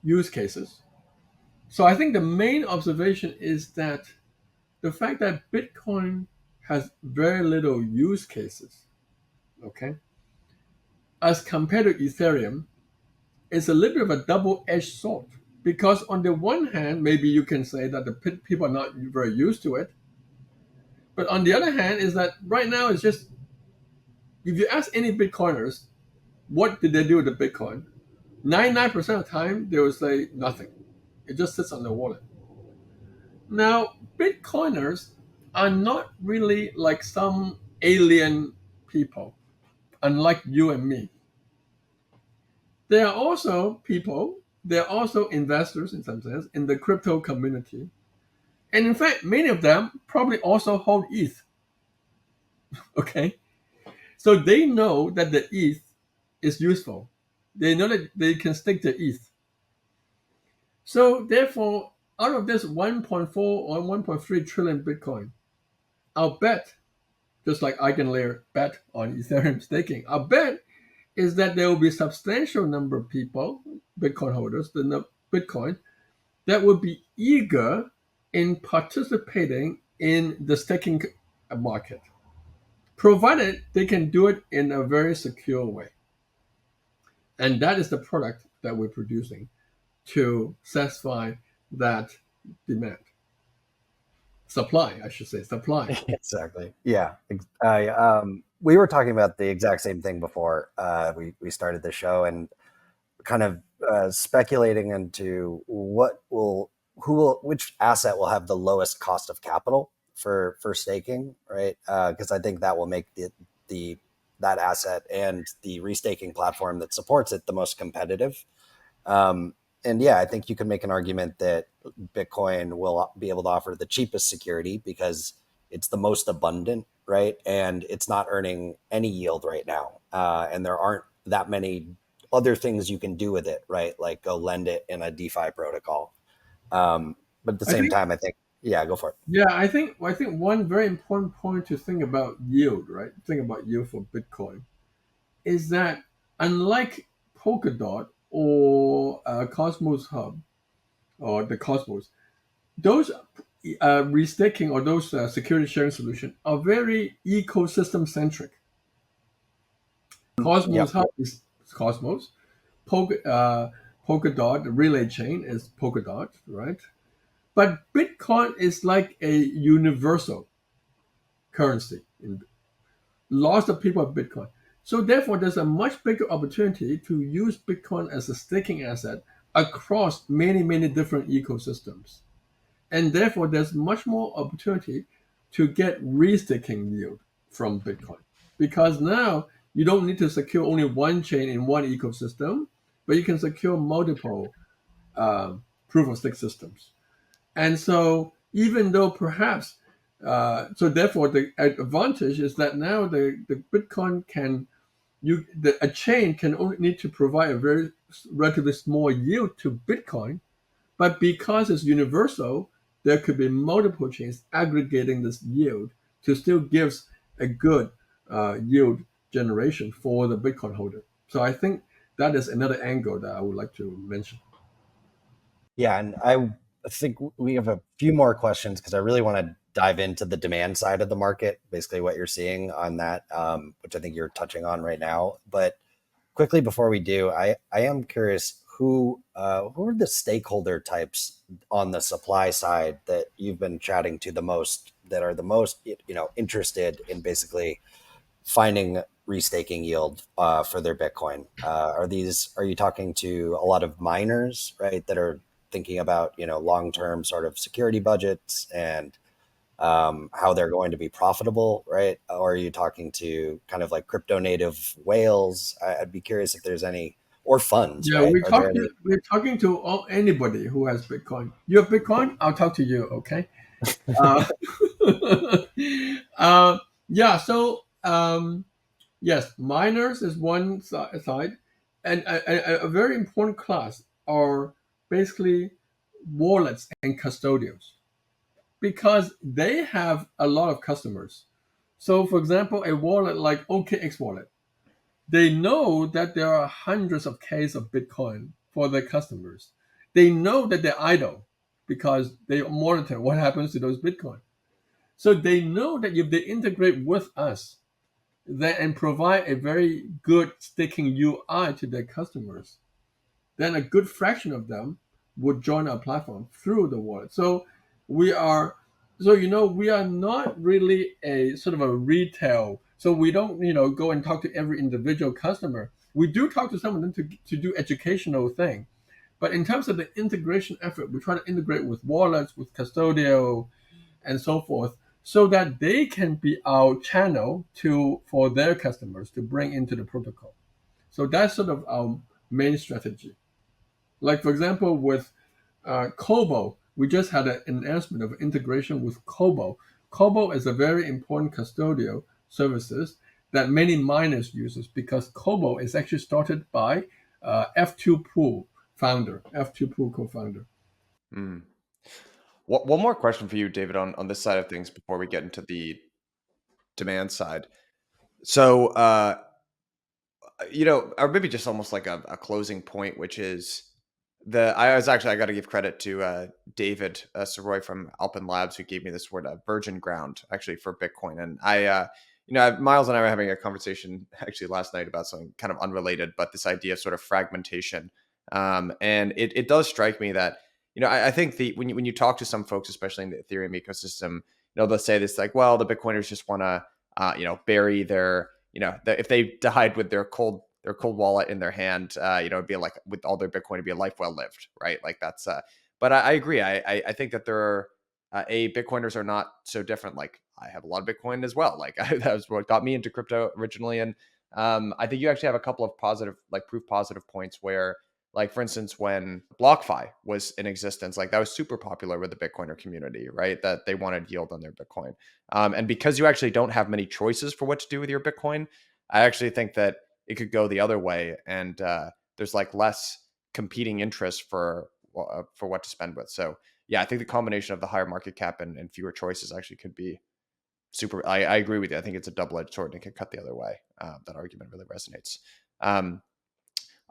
use cases. So I think the main observation is that the fact that Bitcoin has very little use cases, okay, as compared to Ethereum, is a little bit of a double-edged sword. Because on the one hand, maybe you can say that the people are not very used to it. But on the other hand, is that right now it's just, if you ask any Bitcoiners, what did they do with the Bitcoin? 99% of the time, they will say nothing. It just sits on the wallet. Now, Bitcoiners are not really like some alien people, unlike you and me. They are also people, they're also investors in some sense in the crypto community. And in fact, many of them probably also hold ETH. Okay? So they know that the ETH is useful. They know that they can stake the ETH. So therefore, out of this 1.4 or 1.3 trillion Bitcoin, I'll bet just like EigenLayer bet on Ethereum staking. Our bet is that there will be a substantial number of people, Bitcoin holders, the Bitcoin, that will be eager in participating in the staking market, provided they can do it in a very secure way. And that is the product that we're producing to satisfy that demand. Supply, I should say, supply. Exactly. Yeah. We were talking about the exact same thing before we started the show, and kind of speculating into which asset will have the lowest cost of capital for staking, right? Because I think that will make the that asset and the restaking platform that supports it the most competitive. Um, and yeah, I think you can make an argument that Bitcoin will be able to offer the cheapest security because it's the most abundant, right? And it's not earning any yield right now. And there aren't that many other things you can do with it, right? Like go lend it in a DeFi protocol. But at the I same think, time, I think, yeah, go for it. yeah, I think one very important point to think about yield, right? Think about yield for Bitcoin is that unlike Polkadot or Cosmos Hub or the Cosmos, those restaking or those security sharing solutions are very ecosystem centric. Cosmos Yep. Hub is Cosmos. Polkadot, the relay chain is Polkadot, right? But Bitcoin is like a universal currency. Lots of people have Bitcoin. So therefore, there's a much bigger opportunity to use Bitcoin as a staking asset across many, many different ecosystems. And therefore, there's much more opportunity to get restaking yield from Bitcoin. Because now you don't need to secure only one chain in one ecosystem, but you can secure multiple proof of stake systems. And so, even though perhaps, so therefore, the advantage is that now the Bitcoin can a chain can only need to provide a very relatively small yield to Bitcoin, but because it's universal, there could be multiple chains aggregating this yield to still gives a good yield generation for the Bitcoin holder. So I think that is another angle that I would like to mention. Yeah, and I think we have a few more questions because I really want to dive into the demand side of the market, basically what you're seeing on that, which I think you're touching on right now. But quickly before we do, I am curious who are the stakeholder types on the supply side that you've been chatting to the most, that are the most interested in basically finding restaking yield for their Bitcoin. Are you talking to a lot of miners, right, that are thinking about long term sort of security budgets and how they're going to be profitable, right? Or are you talking to kind of like crypto native whales? I'd be curious if there's any, or funds, Yeah, right? Are there any? we're talking to anybody who has Bitcoin. You have Bitcoin? I'll talk to you, okay? Uh, uh, yeah, so yes, miners is one side, and a very important class are basically wallets and custodians because they have a lot of customers. So, for example, a wallet like OKX wallet, they know that there are hundreds of Ks of Bitcoin for their customers. They know that they're idle because they monitor what happens to those Bitcoin. So they know that if they integrate with us and provide a very good staking UI to their customers, then a good fraction of them would join our platform through the wallet. So we are, we are not really a sort of a retail. So we don't, go and talk to every individual customer. We do talk to some of them to do educational thing. But in terms of the integration effort, we try to integrate with wallets, with custodial, and so forth, so that they can be our channel for their customers to bring into the protocol. So that's sort of our main strategy. Like, for example, with Kobo, we just had an announcement of integration with Kobo. Kobo is a very important custodial services that many miners uses because Kobo is actually started by F2 Pool F2 Pool co-founder. Mm. One more question for you, David, on this side of things before we get into the demand side. So, or maybe just almost like a closing point, which is I got to give credit to David Soroy from Alpine Labs, who gave me this word, virgin ground, actually, for Bitcoin. And Miles and I were having a conversation actually last night about something kind of unrelated, but this idea of sort of fragmentation. And it does strike me that, I think when you talk to some folks, especially in the Ethereum ecosystem, they'll say this like, well, the Bitcoiners just want to, bury their, if they died with their cold wallet in their hand, it'd be like with all their Bitcoin, it'd be a life well lived, right? Like that's, but I agree. I think that there are, Bitcoiners are not so different. Like I have a lot of Bitcoin as well. Like that was what got me into crypto originally. And I think you actually have a couple of proof positive points where, like, for instance, when BlockFi was in existence, like that was super popular with the Bitcoiner community, right? That they wanted yield on their Bitcoin. And because you actually don't have many choices for what to do with your Bitcoin, I actually think that it could go the other way. And there's like less competing interest for what to spend with. So yeah, I think the combination of the higher market cap and fewer choices actually could be super. I agree with you. I think it's a double-edged sword and it could cut the other way. That argument really resonates.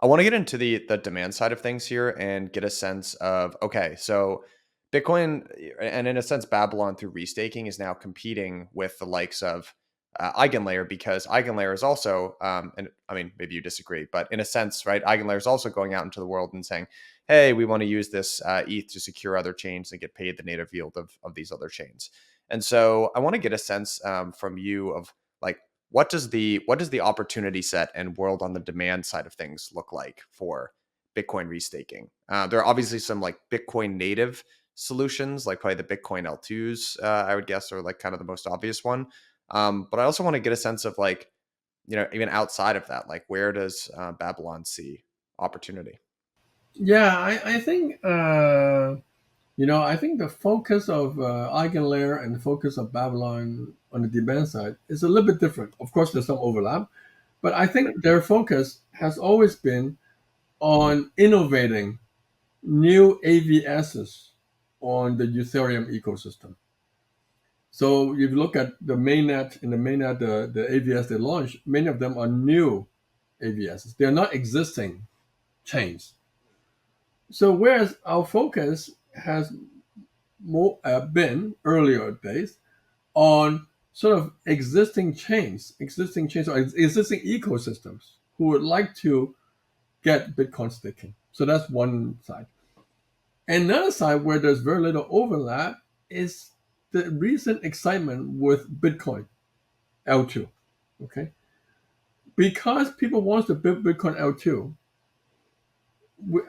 I want to get into the demand side of things here and get a sense of, okay, so Bitcoin, and in a sense, Babylon through restaking is now competing with the likes of Eigenlayer, because Eigenlayer is also, and I mean, maybe you disagree, but in a sense, right, Eigenlayer is also going out into the world and saying, hey, we want to use this ETH to secure other chains and get paid the native yield of these other chains. And so I want to get a sense from you of like, what does the opportunity set and world on the demand side of things look like for Bitcoin restaking? There are obviously some like Bitcoin native solutions, like probably the Bitcoin L2s, I would guess, are like kind of the most obvious one. But I also want to get a sense of like, even outside of that, like where does Babylon see opportunity? Yeah, I think I think the focus of Eigenlayer and the focus of Babylon on the demand side is a little bit different. Of course, there's some overlap, but I think their focus has always been on innovating new AVSs on the Ethereum ecosystem. So if you look at the mainnet, the AVS they launched, many of them are new AVSs. They are not existing chains. So whereas our focus has been earlier days on sort of existing chains or existing ecosystems who would like to get Bitcoin staking. So that's one side. And the other side where there's very little overlap is the recent excitement with Bitcoin L2. Okay. Because people want to build Bitcoin L2,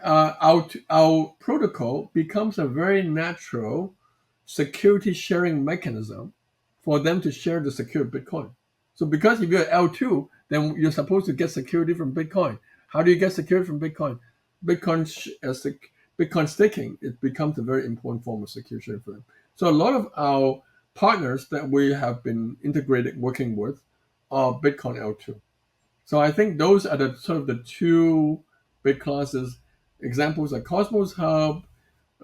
our protocol becomes a very natural security sharing mechanism for them to share the secured Bitcoin. So because if you're L2, then you're supposed to get security from Bitcoin. How do you get security from Bitcoin? Bitcoin staking, it becomes a very important form of security for them. So a lot of our partners that we have been integrated working with are Bitcoin L2. So I think those are the sort of the two big classes. Examples like Cosmos Hub,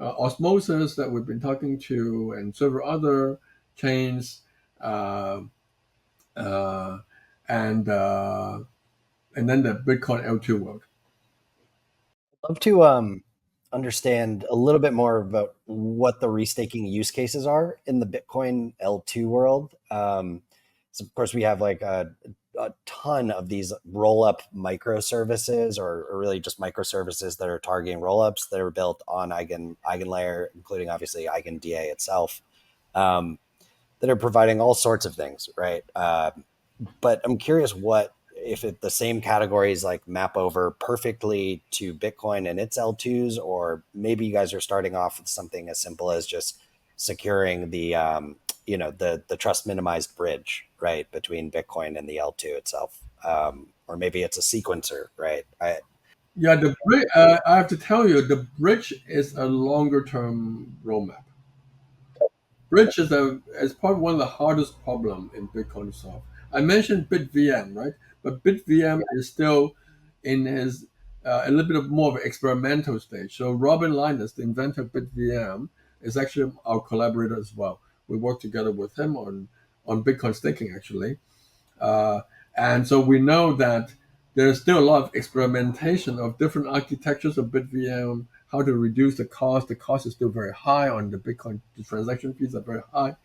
Osmosis that we've been talking to, and several other chains, uh, uh, and then the Bitcoin L2 world. I'd love to understand a little bit more about what the restaking use cases are in the Bitcoin L2 world. So of course, we have like a ton of these roll-up microservices, or really just microservices that are targeting roll-ups that are built on Eigenlayer, including obviously EigenDA itself, that are providing all sorts of things, right? But I'm curious the same categories like map over perfectly to Bitcoin and its L2s, or maybe you guys are starting off with something as simple as just securing the trust minimized bridge, right, between Bitcoin and the L2 itself, or maybe it's a sequencer, right? Yeah, I have to tell you, the bridge is a longer term roadmap. Bridge is probably one of the hardest problem in Bitcoin to solve. I mentioned BitVM, right? But BitVM is still in his a little bit of more of an experimental stage. So Robin Linus, the inventor of BitVM, is actually our collaborator as well. We work together with him on Bitcoin staking actually. And so we know that there's still a lot of experimentation of different architectures of BitVM, how to reduce the cost. The cost is still very high on the Bitcoin. The transaction fees are very high,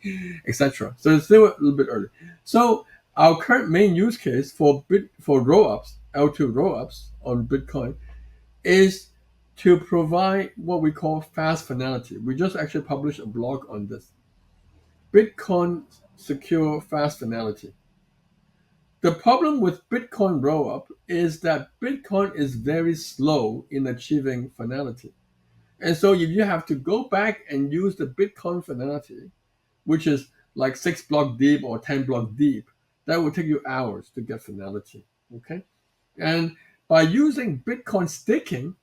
etc. So it's still a little bit early. So our current main use case for rollups, L2 rollups on Bitcoin, is to provide what we call fast finality. We just actually published a blog on this. Bitcoin secure fast finality. The problem with Bitcoin rollup is that Bitcoin is very slow in achieving finality. And so if you have to go back and use the Bitcoin finality, which is like 6 block deep or 10 block deep, that will take you hours to get finality. Okay. And by using Bitcoin staking,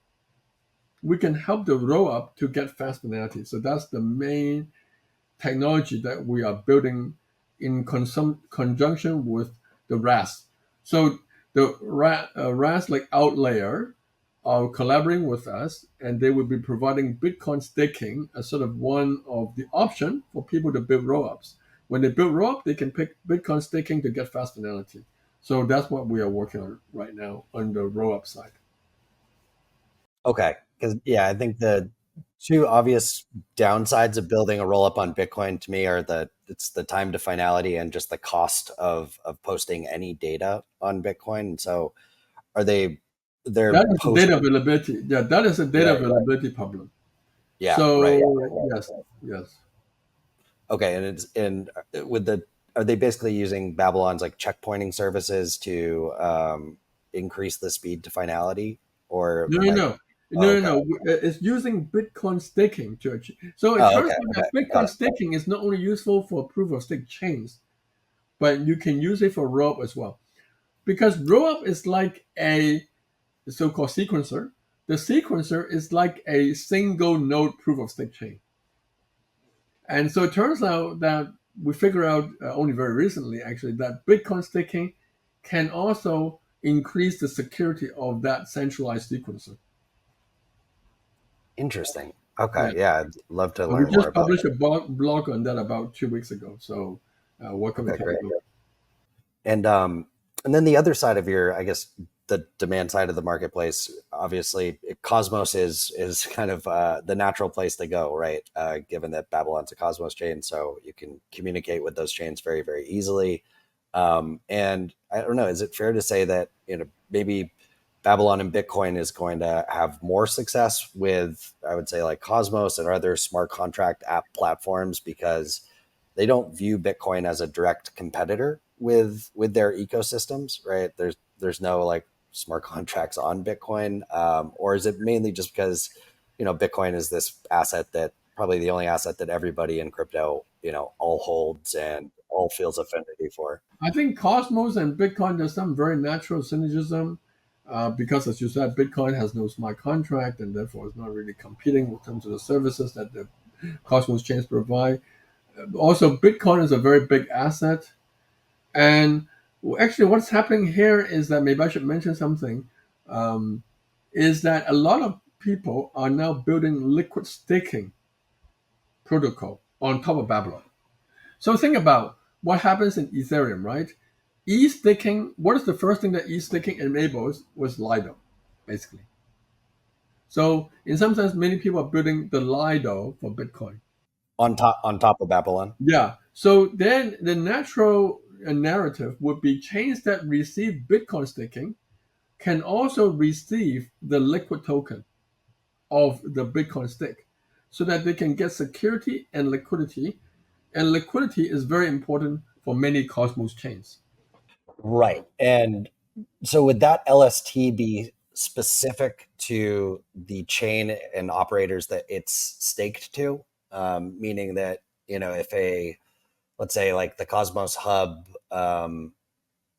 we can help the rollup to get fast finality. So that's the main technology that we are building in conjunction with the RAS. So the RAS like Outlayer are collaborating with us, and they will be providing Bitcoin staking as sort of one of the option for people to build rollups. When they build rollup, they can pick Bitcoin staking to get fast finality. So that's what we are working on right now on the rollup side. Okay, because yeah, I think the two obvious downsides of building a rollup on Bitcoin to me are it's the time to finality and just the cost of posting any data on Bitcoin. So are they're That is a data posting? availability. Yeah, that is a data Right. availability problem. Yeah, So right. yes. Okay, are they basically using Babylon's like checkpointing services to increase the speed to finality, or No, am no, I? no, Oh, no, no, okay. no. It's using Bitcoin staking to achieve. So it Oh, turns okay. out Okay. that Got Bitcoin it. staking is not only useful for proof of stake chains, but you can use it for rollup as well. Because rollup is like a so-called sequencer. The sequencer is like a single node proof of stake chain. And so it turns out that we figured out only very recently, actually, that Bitcoin staking can also increase the security of that centralized sequencer. Interesting. Yeah. Okay. Yeah, I'd love to We learn more just about published that. a blog on that about 2 weeks ago. So welcome to Okay, take great. a look. And then the other side of your, I guess, the demand side of the marketplace, obviously, Cosmos is kind of the natural place to go, right? Given that Babylon's a Cosmos chain, so you can communicate with those chains very, very easily. And I don't know, is it fair to say that maybe Babylon and Bitcoin is going to have more success with, I would say, like Cosmos and other smart contract app platforms because they don't view Bitcoin as a direct competitor with their ecosystems, right? There's no like smart contracts on Bitcoin, or is it mainly just because Bitcoin is this asset that probably the only asset that everybody in crypto all holds and all feels affinity for? I think Cosmos and Bitcoin, there's some very natural synergism because, as you said, Bitcoin has no smart contract and therefore is not really competing in terms of the services that the Cosmos chains provide. Also, Bitcoin is a very big asset. And actually, what's happening here is that maybe I should mention something. Um, is that a lot of people are now building liquid staking protocol on top of Babylon. So think about what happens in Ethereum, right? E-staking, what is the first thing that e-staking enables was Lido, basically. So in some sense, many people are building the Lido for Bitcoin. On top of Babylon. Yeah. So then the natural narrative would be chains that receive Bitcoin staking can also receive the liquid token of the Bitcoin stake so that they can get security and liquidity. And liquidity is very important for many Cosmos chains. Right. And so would that LST be specific to the chain and operators that it's staked to? Meaning that, if let's say like the Cosmos Hub,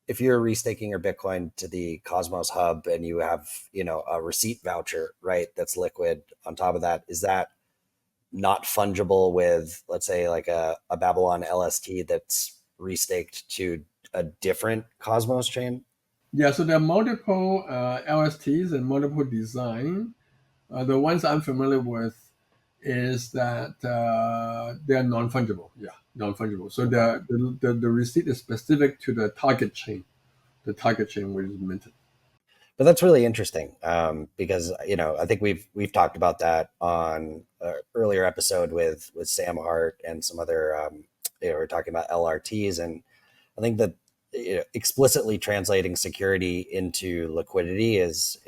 if you're restaking your Bitcoin to the Cosmos Hub and you have, a receipt voucher, right, that's liquid on top of that, is that not fungible with, let's say, like a Babylon LST that's restaked to a different Cosmos chain? Yeah, so there are multiple LSTs and multiple design. The ones I'm familiar with is that they're non-fungible. Yeah. non-fungible. So the receipt is specific to the target chain which is minted. But that's really interesting, because I think we've talked about that on an earlier episode with Sam Hart and some other. We're talking about LRTs, and I think that explicitly translating security into liquidity is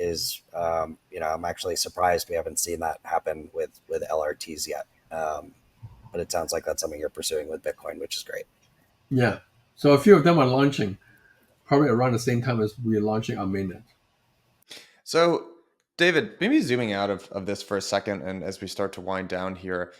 I'm actually surprised we haven't seen that happen with LRTs yet. But it sounds like that's something you're pursuing with Bitcoin, which is great. Yeah. So a few of them are launching probably around the same time as we're launching our mainnet. So, David, maybe zooming out of this for a second, and as we start to wind down here,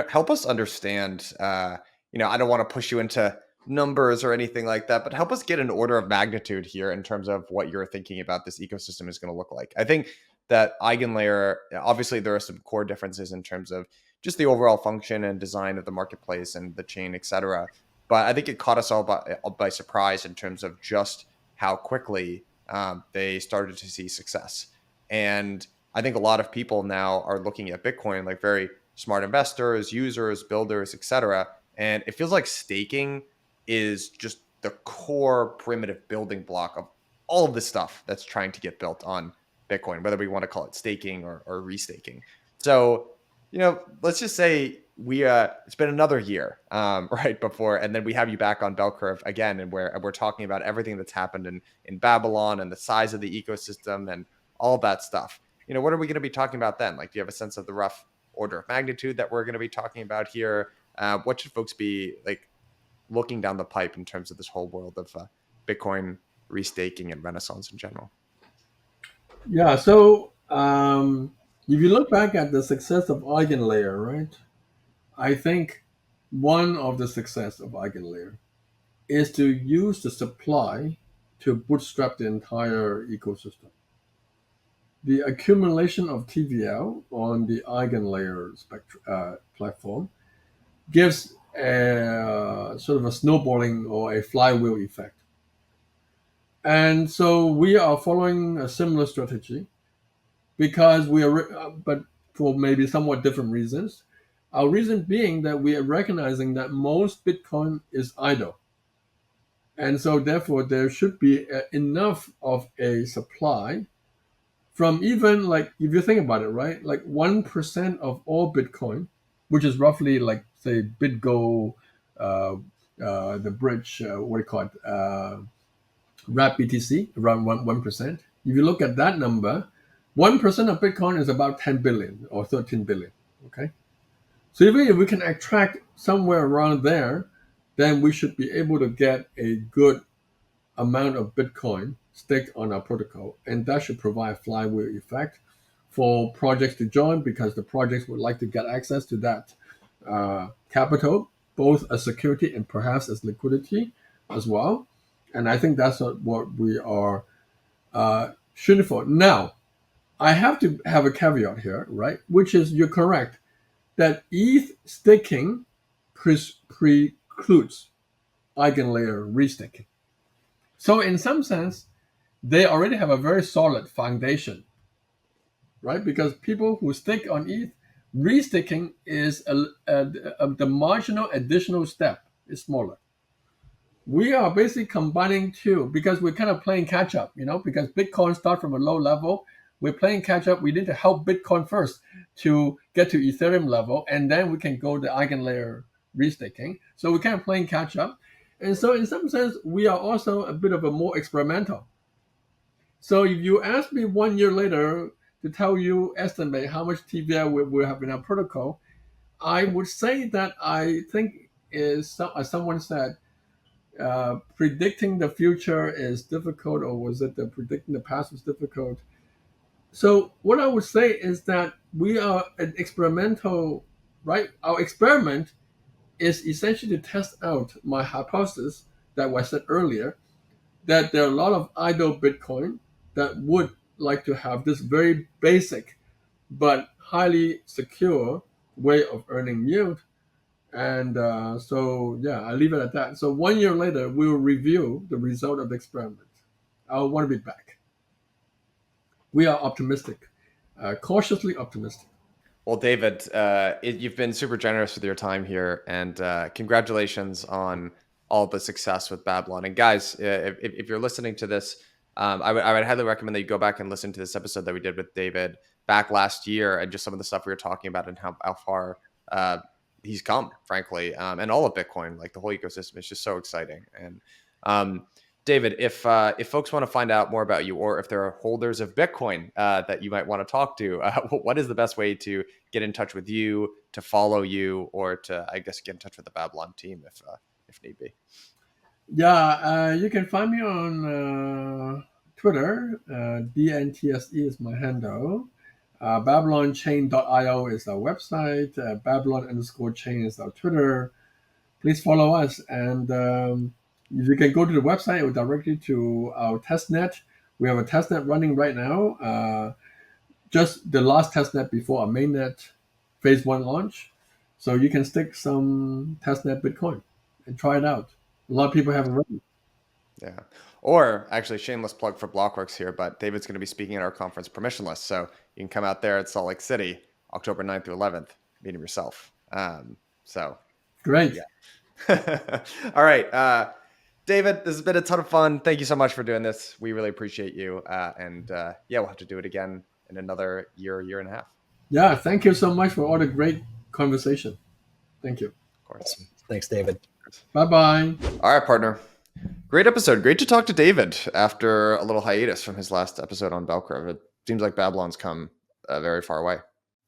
help us understand. I don't want to push you into numbers or anything like that, but help us get an order of magnitude here in terms of what you're thinking about this ecosystem is going to look like. I think that eigenlayer, obviously, there are some core differences in terms of just the overall function and design of the marketplace and the chain, et cetera. But I think it caught us all by surprise in terms of just how quickly they started to see success. And I think a lot of people now are looking at Bitcoin like very smart investors, users, builders, etc. And it feels like staking is just the core primitive building block of all of the stuff that's trying to get built on Bitcoin, whether we want to call it staking or restaking. So, let's just say it's been another year, right before, and then we have you back on Bell Curve again, and we're talking about everything that's happened in Babylon and the size of the ecosystem and all that stuff. What are we going to be talking about then? Like, do you have a sense of the rough order of magnitude that we're going to be talking about here? What should folks be like looking down the pipe in terms of this whole world of Bitcoin restaking and Renaissance in general? Yeah. So if you look back at the success of Eigenlayer, right? I think one of the success of Eigenlayer is to use the supply to bootstrap the entire ecosystem. The accumulation of TVL on the Eigenlayer platform gives a sort of a snowballing or a flywheel effect. And so we are following a similar strategy because but for maybe somewhat different reasons. Our reason being that we are recognizing that most Bitcoin is idle. And so therefore there should be enough of a supply from even like, if you think about it, right? Like 1% of all Bitcoin, which is roughly like, say, BitGo, the bridge, what do you call it? Wrap BTC, around 1%. If you look at that number, 1% of Bitcoin is about 10 billion or 13 billion. Okay. So even if we can attract somewhere around there, then we should be able to get a good amount of Bitcoin staked on our protocol. And that should provide a flywheel effect for projects to join, because the projects would like to get access to that capital, both as security and perhaps as liquidity as well. And I think that's what we are shooting for. Now, I have to have a caveat here, right? Which is, you're correct that ETH staking precludes Eigenlayer restaking. So in some sense, they already have a very solid foundation, right? Because people who stake on ETH, restaking is the marginal additional step is smaller. We are basically combining two because we're kind of playing catch up, because Bitcoin starts from a low level. We're playing catch up. We need to help Bitcoin first to get to Ethereum level, and then we can go to Eigenlayer restaking. So we're kind of playing catch up. And so in some sense, we are also a bit of a more experimental. So if you ask me 1 year later to tell you, estimate how much TVL we have in our protocol, I would say that I think is, as someone said, predicting the future is difficult, or was it that predicting the past was difficult? So what I would say is that we are an experimental, right? Our experiment is essentially to test out my hypothesis that was said earlier, that there are a lot of idle Bitcoin that would like to have this very basic but highly secure way of earning yield. And so, yeah, I'll leave it at that. So 1 year later, we will review the result of the experiment. I want to be back. We are optimistic, cautiously optimistic. Well, David, you've been super generous with your time here, and congratulations on all the success with Babylon. And guys, if you're listening to this, I would highly recommend that you go back and listen to this episode that we did with David back last year, and just some of the stuff we were talking about and how far uh, he's come, frankly, and all of Bitcoin, like the whole ecosystem, is just so exciting. And um, David, if folks want to find out more about you, or if there are holders of Bitcoin that you might want to talk to, what is the best way to get in touch with you, to follow you, or to, I guess, get in touch with the Babylon team if need be? Yeah, you can find me on Twitter. DNTSE is my handle. BabylonChain.io is our website. Babylon_chain is our Twitter. Please follow us. And if you can go to the website, it will direct you to our testnet. We have a testnet running right now. Just the last testnet before our mainnet phase 1 launch. So you can stick some testnet Bitcoin and try it out. A lot of people have already. Yeah. Or actually, shameless plug for Blockworks here, but David's going to be speaking at our conference, Permissionless. So you can come out there at Salt Lake City, October 9th through 11th, meet him yourself. So Great. yeah. All right. David, this has been a ton of fun. Thank you so much for doing this. We really appreciate you. And yeah, we'll have to do it again in another year and a half. Yeah, thank you so much for all the great conversation. Thank you. Of course. Awesome. Thanks, David. Bye-bye. All right, partner. Great episode. Great to talk to David after a little hiatus from his last episode on Bell Curve. It seems like Babylon's come very far away.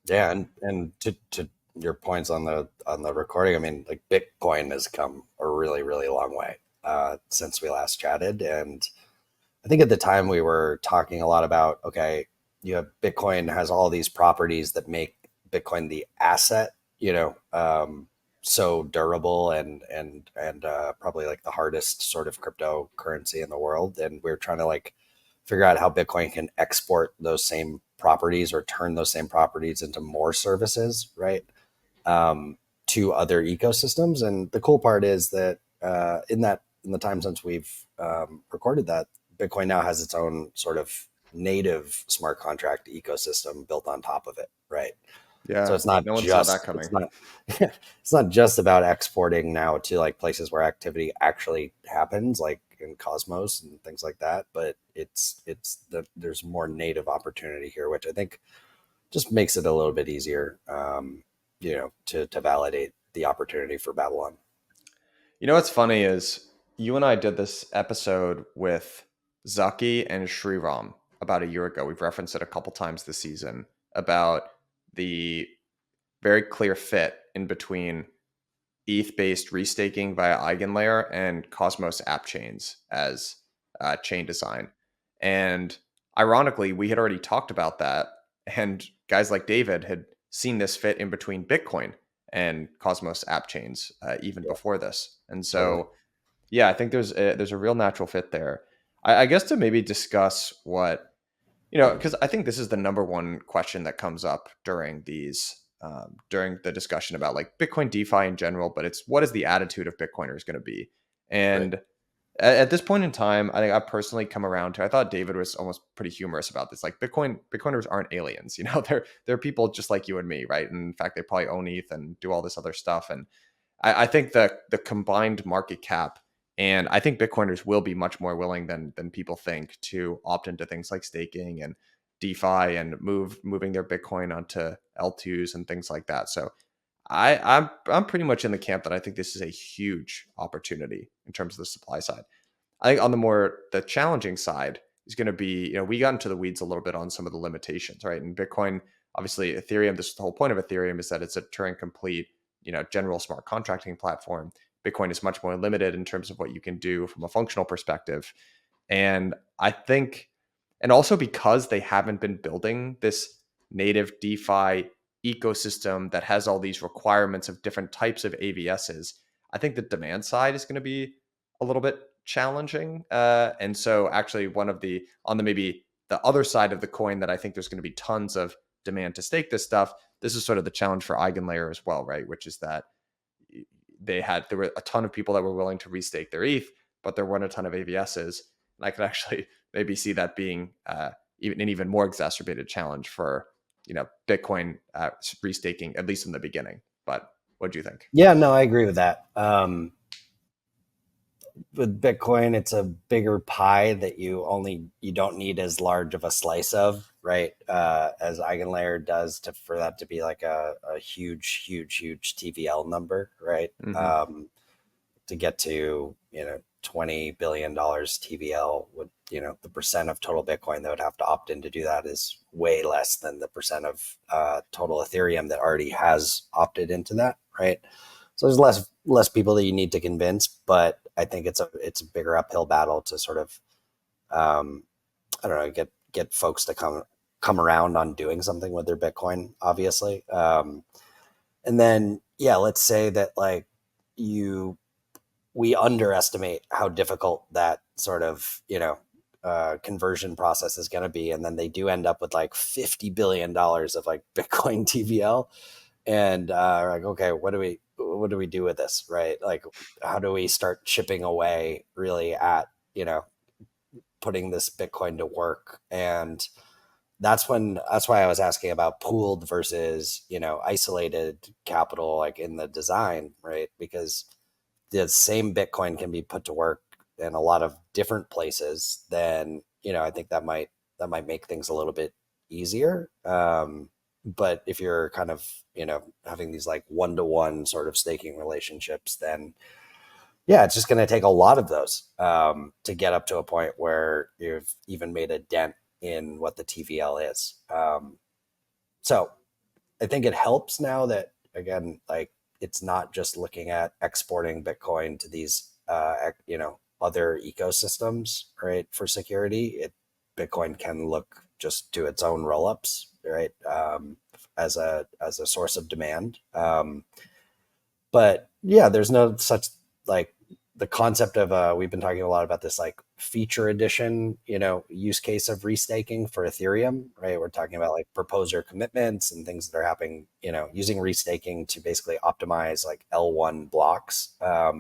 Yeah, and to your points on the recording, I mean, like Bitcoin has come a really, really long way since we last chatted. And I think at the time we were talking a lot about, okay, you have Bitcoin has all these properties that make Bitcoin the asset, so durable and probably like the hardest sort of cryptocurrency in the world. And we're trying to like figure out how Bitcoin can export those same properties or turn those same properties into more services, right? To other ecosystems. And the cool part is that in the time since we've recorded that, Bitcoin now has its own sort of native smart contract ecosystem built on top of it, right? Yeah. So it's not no one just saw that coming. it's not just about exporting now to like places where activity actually happens, like in Cosmos and things like that. But there's more native opportunity here, which I think just makes it a little bit easier, to validate the opportunity for Babylon. You know what's funny is you and I did this episode with Zaki and Shriram about a year ago. We've referenced it a couple times this season about the very clear fit in between ETH-based restaking via Eigenlayer and Cosmos app chains as chain design. And ironically, we had already talked about that, and guys like David had seen this fit in between Bitcoin and Cosmos app chains even before this. And so, Totally. yeah, I think there's a real natural fit there. I guess to maybe discuss what, because I think this is the number one question that comes up during the discussion about like Bitcoin DeFi in general, but it's what is the attitude of Bitcoiners going to be? And Right. at this point in time, I think I've personally come around to, I thought David was almost pretty humorous about this. Like Bitcoiners aren't aliens, they're people just like you and me, right? And in fact, they probably own ETH and do all this other stuff. And I think the combined market cap, and I think Bitcoiners will be much more willing than people think to opt into things like staking and DeFi and moving their Bitcoin onto L2s and things like that. So I'm pretty much in the camp that I think this is a huge opportunity in terms of the supply side. I think on the challenging side is going to be, we got into the weeds a little bit on some of the limitations, right? And Bitcoin, obviously Ethereum, this is the whole point of Ethereum, is that it's a Turing complete, general smart contracting platform. Bitcoin is much more limited in terms of what you can do from a functional perspective. And I think, and also because they haven't been building this native DeFi ecosystem that has all these requirements of different types of AVSs, I think the demand side is going to be a little bit challenging. And so actually on the maybe the other side of the coin that I think there's going to be tons of demand to stake this stuff, this is sort of the challenge for Eigenlayer as well, right? Which is that there were a ton of people that were willing to restake their ETH, but there weren't a ton of AVSs. And I could actually maybe see that being even an even more exacerbated challenge for Bitcoin restaking, at least in the beginning. But what do you think? Yeah, no, I agree with that. With Bitcoin, it's a bigger pie that you don't need as large of a slice of, right? As Eigenlayer does for that to be like a huge TVL number, right? Mm-hmm. To get to $20 billion TVL, would the percent of total Bitcoin that would have to opt in to do that is way less than the percent of total Ethereum that already has opted into that, right? So there's less people that you need to convince, but I think it's a bigger uphill battle to sort of I don't know, get folks to come around on doing something with their Bitcoin, obviously. And then let's say that like we underestimate how difficult that sort of conversion process is going to be, and then they do end up with like $50 billion of like Bitcoin TVL, and like, okay, what do we do with this, right? Like, how do we start chipping away really at putting this Bitcoin to work? And that's why I was asking about pooled versus isolated capital, like in the design, right? Because the same Bitcoin can be put to work in a lot of different places. Then I think that might make things a little bit easier. But if you're kind of having these like one-to-one sort of staking relationships, then it's just going to take a lot of those to get up to a point where you've even made a dent in what the TVL is. So I think it helps now that, again, like, it's not just looking at exporting Bitcoin to these other ecosystems, right, for security. Bitcoin can look just to its own rollups, right, as a source of demand. But there's no such like the concept of we've been talking a lot about this like feature edition, use case of restaking for Ethereum, right? We're talking about like proposer commitments and things that are happening, using restaking to basically optimize like L1 blocks. I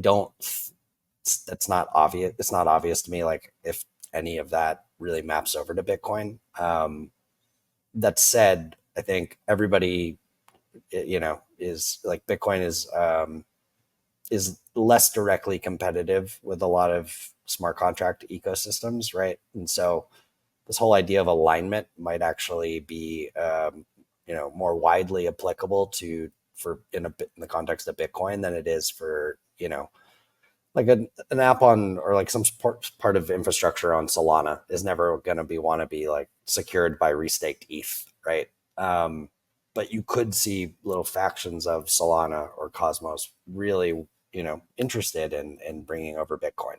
don't, that's not obvious. It's not obvious to me, like, if any of that really maps over to Bitcoin. That said, I think everybody, is like, Bitcoin is less directly competitive with a lot of smart contract ecosystems, right? And so this whole idea of alignment might actually be, more widely applicable in the context of Bitcoin than it is for, like an app on, or like some part of infrastructure on Solana is never going to want to be like secured by restaked ETH, right? But you could see little factions of Solana or Cosmos really, interested in bringing over Bitcoin.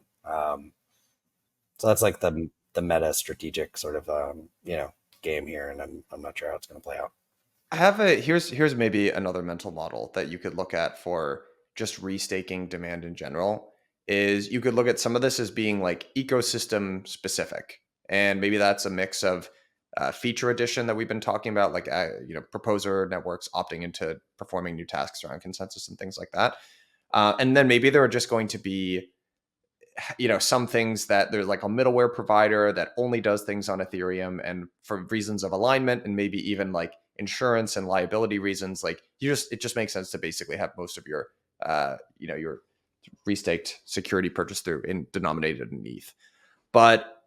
So that's like the meta strategic sort of game here, and I'm not sure how it's going to play out. I have here's maybe another mental model that you could look at for just restaking demand in general. Is you could look at some of this as being like ecosystem specific, and maybe that's a mix of feature addition that we've been talking about, like proposer networks opting into performing new tasks around consensus and things like that. And then maybe there are just going to be some things that there's like a middleware provider that only does things on Ethereum, and for reasons of alignment and maybe even like insurance and liability reasons, like it just makes sense to basically have most of your your restaked security purchased through denominated in ETH. But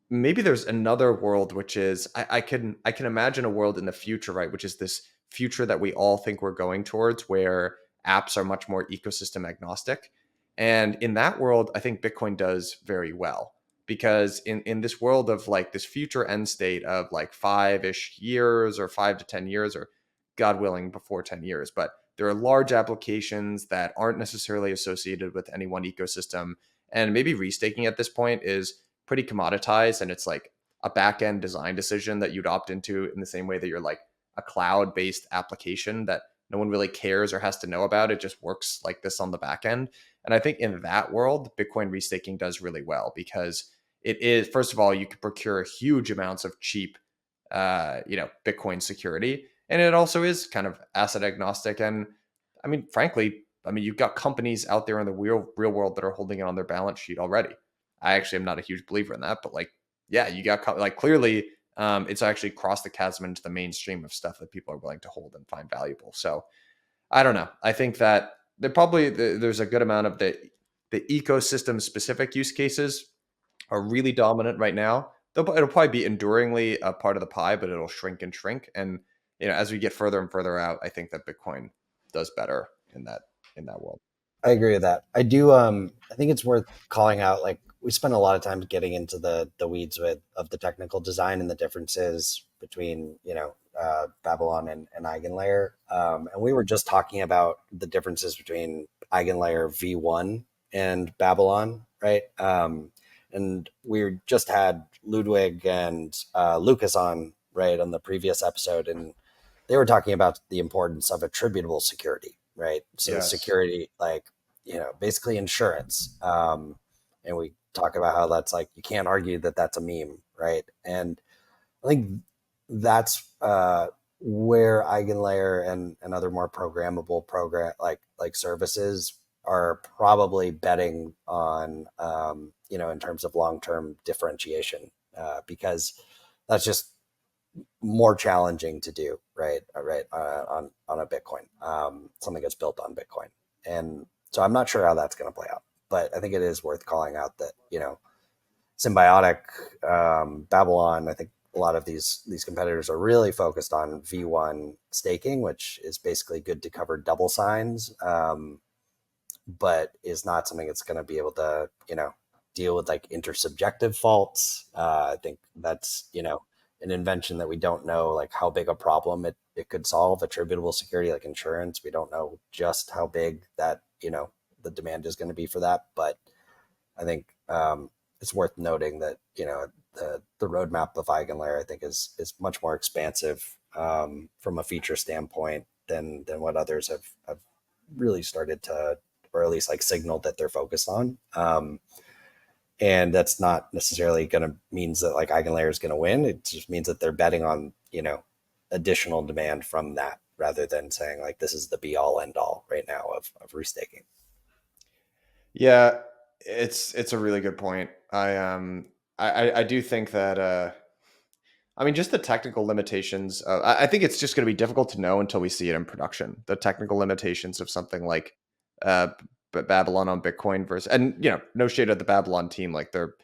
maybe there's another world, which is I can imagine a world in the future, right, which is this future that we all think we're going towards, where apps are much more ecosystem agnostic. And in that world, I think Bitcoin does very well, because in this world of like this future end state of like 5-ish years or 5 to 10 years, or God willing before 10 years, but there are large applications that aren't necessarily associated with any one ecosystem. And maybe restaking at this point is pretty commoditized, and it's like a back end design decision that you'd opt into in the same way that you're like a cloud based application that no one really cares or has to know about. It just works like this on the back end. And I think in that world, Bitcoin restaking does really well, because it is, first of all, you can procure huge amounts of cheap, Bitcoin security. And it also is kind of asset agnostic. And I mean, frankly, you've got companies out there in the real world that are holding it on their balance sheet already. I actually am not a huge believer in that, but like, yeah, you got like clearly it's actually crossed the chasm into the mainstream of stuff that people are willing to hold and find valuable. So I don't know. I think that there's a good amount of the ecosystem specific use cases are really dominant right now. It'll probably be enduringly a part of the pie, but it'll shrink and shrink. And as we get further and further out, I think that Bitcoin does better in that world. I agree with that. I do. I think it's worth calling out. Like, we spent a lot of time getting into the weeds of the technical design and the differences between Babylon and Eigenlayer. And we were just talking about the differences between Eigenlayer V1 and Babylon, right? And we just had Ludwig and Lucas on, right, on the previous episode, and they were talking about the importance of attributable security, right? So Yes. security, like, basically insurance. And we talk about how that's like, you can't argue that that's a meme, right? And I think that's where Eigenlayer and other more programmable like services are probably betting on, in terms of long-term differentiation, because that's just more challenging to do, right? On a Bitcoin, something that's built on Bitcoin. And so I'm not sure how that's going to play out, but I think it is worth calling out that, Symbiotic, Babylon, I think a lot of these competitors are really focused on V1 staking, which is basically good to cover double signs, but is not something that's going to be able to, deal with like intersubjective faults. I think that's, an invention that we don't know like how big a problem it could solve. Attributable security, like insurance, we don't know just how big that, the demand is going to be for that. But I think it's worth noting that, the roadmap of Eigenlayer, I think, is much more expansive from a feature standpoint than what others have really started to, or at least like signaled that they're focused on. And that's not necessarily going to means that like Eigenlayer is going to win. It just means that they're betting on, additional demand from that, rather than saying like, this is the be all end all right now of restaking. Yeah, it's a really good point. I do think that I mean, just the technical limitations. I think it's just going to be difficult to know until we see it in production. The technical limitations of something like Babylon on Bitcoin versus, and no shade at the Babylon team, like they're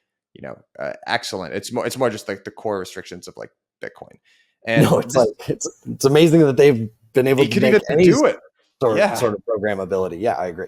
excellent. It's more just like the core restrictions of like Bitcoin. And No, it's like it's amazing that they've been able to make any do it. Sort of programmability. Yeah, I agree.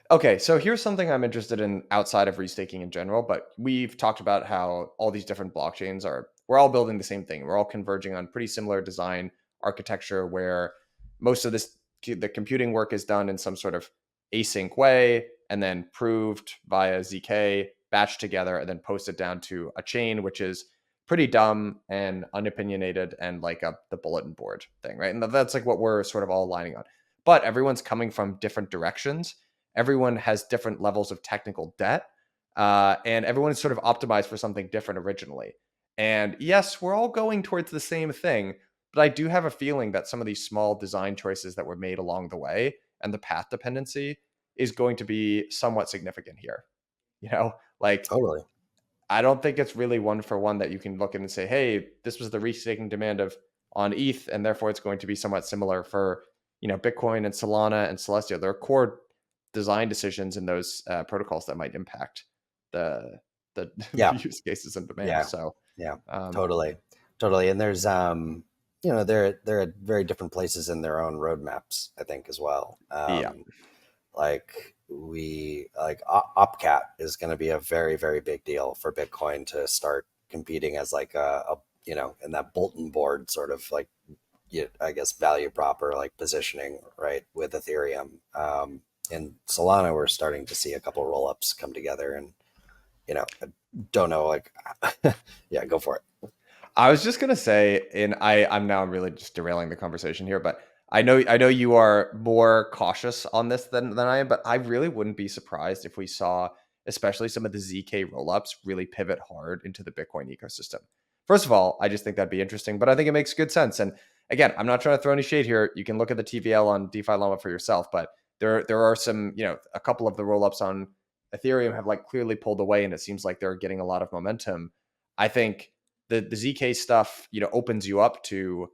Okay, so here's something I'm interested in outside of restaking in general, but we've talked about how all these different blockchains we're all building the same thing. We're all converging on pretty similar design architecture where most of the computing work is done in some sort of async way and then proved via ZK, batched together, and then posted down to a chain, which is pretty dumb and unopinionated and like the bulletin board thing, right? And that's like what we're sort of all aligning on. But everyone's coming from different directions. Everyone has different levels of technical debt, and everyone is sort of optimized for something different originally. And yes, we're all going towards the same thing, but I do have a feeling that some of these small design choices that were made along the way and the path dependency is going to be somewhat significant here. Like Totally. I don't think it's really one for one that you can look at and say, hey, this was the restaking demand on ETH, and therefore it's going to be somewhat similar for Bitcoin and Solana and Celestia. There are core design decisions in those protocols that might impact the use cases and demand. Yeah. So totally. And there's they're at very different places in their own roadmaps, I think, as well. Like Opcat is going to be a very, very big deal for Bitcoin to start competing as like a in that bulletin board sort of like, I guess, value prop or like positioning, right, with Ethereum. In Solana, we're starting to see a couple roll-ups come together, and I don't know, like, yeah, go for it. I was just gonna say, and I'm now really just derailing the conversation here, but I know you are more cautious on this than I am, but I really wouldn't be surprised if we saw, especially some of the ZK rollups, really pivot hard into the Bitcoin ecosystem. First of all, I just think that'd be interesting, but I think it makes good sense. And again, I'm not trying to throw any shade here. You can look at the TVL on DeFi Llama for yourself, but there are some, a couple of the rollups on Ethereum have like clearly pulled away, and it seems like they're getting a lot of momentum. I think the ZK stuff, opens you up to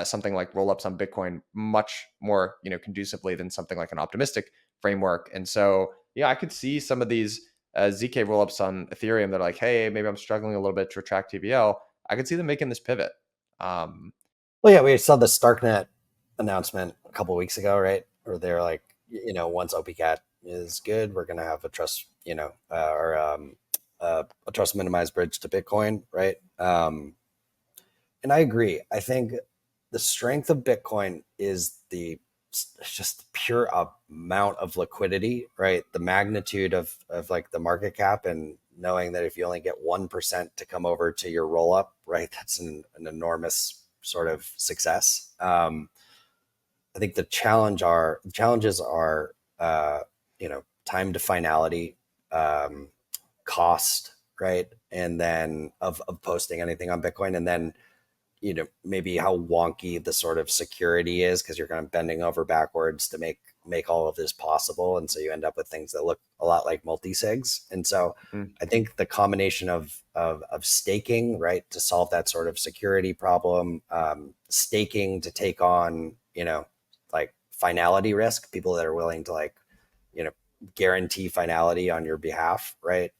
something like rollups on Bitcoin much more, conducively than something like an optimistic framework. And so, I could see some of these ZK rollups on Ethereum that are like, hey, maybe I'm struggling a little bit to attract TVL. I could see them making this pivot. Well, yeah, we saw the Starknet announcement a couple of weeks ago, right? Where they're like, once OPCAT is good, we're going to have a trust, a trust minimized bridge to Bitcoin, right? And I agree. I think the strength of Bitcoin is just the pure amount of liquidity, right? The magnitude of like the market cap, and knowing that if you only get 1% to come over to your roll up, right, that's an enormous sort of success. I think the challenges are time to finality, cost, right, and then of posting anything on Bitcoin, and then maybe how wonky the sort of security is, because you're kind of bending over backwards to make all of this possible, and so you end up with things that look a lot like multi-sigs. And so I think the combination of staking, right, to solve that sort of security problem, staking to take on like finality risk, people that are willing to like guarantee finality on your behalf, right,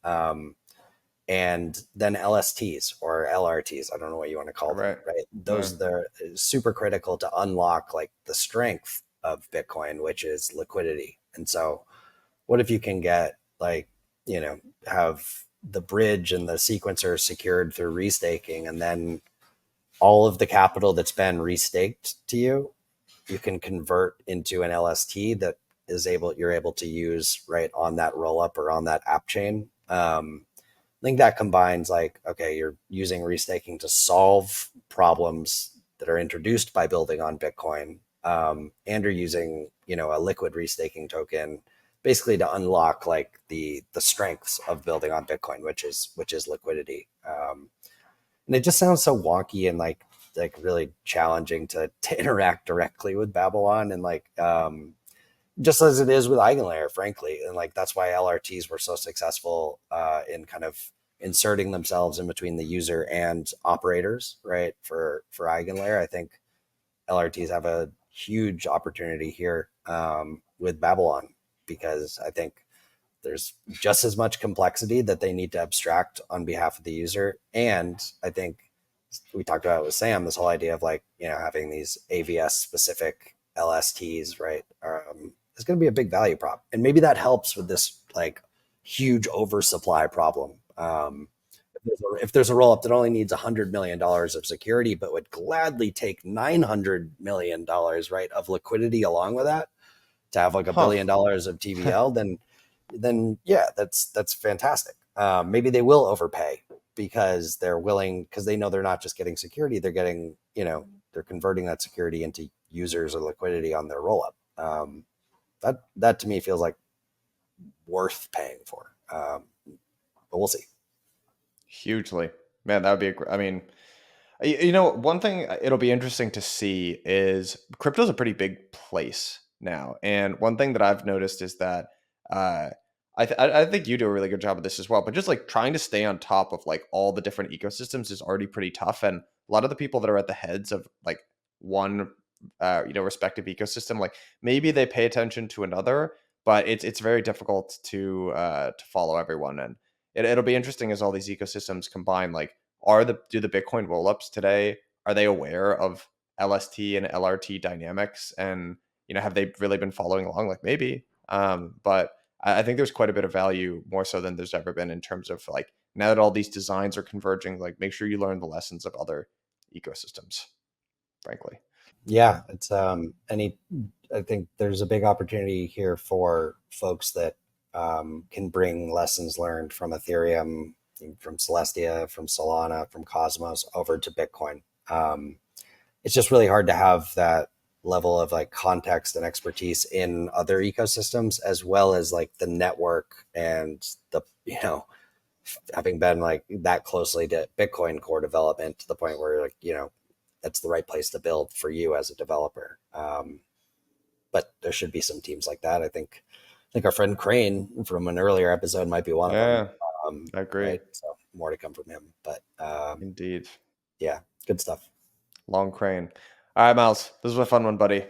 and then LSTs or LRTs, I don't know what you want to call them, right? Those they're super critical to unlock like the strength of Bitcoin, which is liquidity. And so what if you can get like, have the bridge and the sequencer secured through restaking, and then all of the capital that's been restaked to you can convert into an LST that you're able to use right on that roll up or on that app chain. I think that combines like, okay, you're using restaking to solve problems that are introduced by building on Bitcoin, and you're using, a liquid restaking token basically to unlock like the strengths of building on Bitcoin, which is liquidity. And it just sounds so wonky and like really challenging to interact directly with Babylon, and like just as it is with Eigenlayer, frankly. And like that's why LRTs were so successful in kind of inserting themselves in between the user and operators, right? For Eigenlayer, I think LRTs have a huge opportunity here with Babylon, because I think there's just as much complexity that they need to abstract on behalf of the user. And I think we talked about it with Sam, this whole idea of like, having these AVS specific LSTs, right? Is going to be a big value prop. And maybe that helps with this like huge oversupply problem. If there's a rollup that only needs $100 million of security, but would gladly take $900 million, right, of liquidity along with that to have like $1 billion of TVL, then yeah, that's fantastic. Maybe they will overpay because they know they're not just getting security, they're getting, they're converting that security into users or liquidity on their rollup. That to me feels like worth paying for. But we'll see. Hugely, man. That would be I mean, one thing it'll be interesting to see is crypto's a pretty big place now, and one thing that I've noticed is that I think you do a really good job of this as well. But just like trying to stay on top of like all the different ecosystems is already pretty tough, and a lot of the people that are at the heads of like one respective ecosystem, like maybe they pay attention to another, but it's very difficult to follow everyone. And it'll be interesting as all these ecosystems combine. Like, do the Bitcoin rollups today, are they aware of LST and LRT dynamics, and have they really been following along? Like maybe, but I think there's quite a bit of value, more so than there's ever been, in terms of like, now that all these designs are converging, like make sure you learn the lessons of other ecosystems, frankly. Yeah, it's I think there's a big opportunity here for folks that can bring lessons learned from Ethereum, from Celestia, from Solana, from Cosmos over to Bitcoin. It's just really hard to have that level of like context and expertise in other ecosystems, as well as like the network and the, having been like that closely to Bitcoin core development, to the point where like, that's the right place to build for you as a developer. But there should be some teams like that. I think our friend Crane from an earlier episode might be one of them. I agree. Right? So more to come from him. But Indeed. yeah, good stuff. Long crane. All right, Miles. This was a fun one, buddy.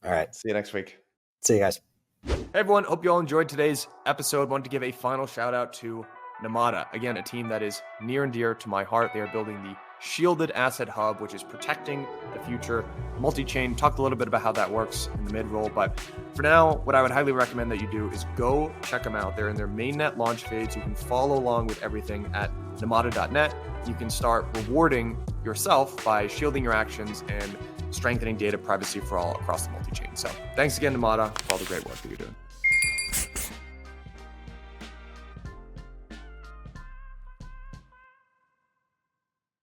All right. See you next week. See you guys. Hey everyone, hope you all enjoyed today's episode. Want to give a final shout out to Namada. Again, a team that is near and dear to my heart. They are building the shielded asset hub, which is protecting the future multi-chain. Talked a little bit about how that works in the mid-roll, but for now, what I would highly recommend that you do is go check them out. They're in their mainnet launch phase. You can follow along with everything at namada.net. You can start rewarding yourself by shielding your actions and strengthening data privacy for all across the multi-chain. So thanks again, Namada, for all the great work that you're doing.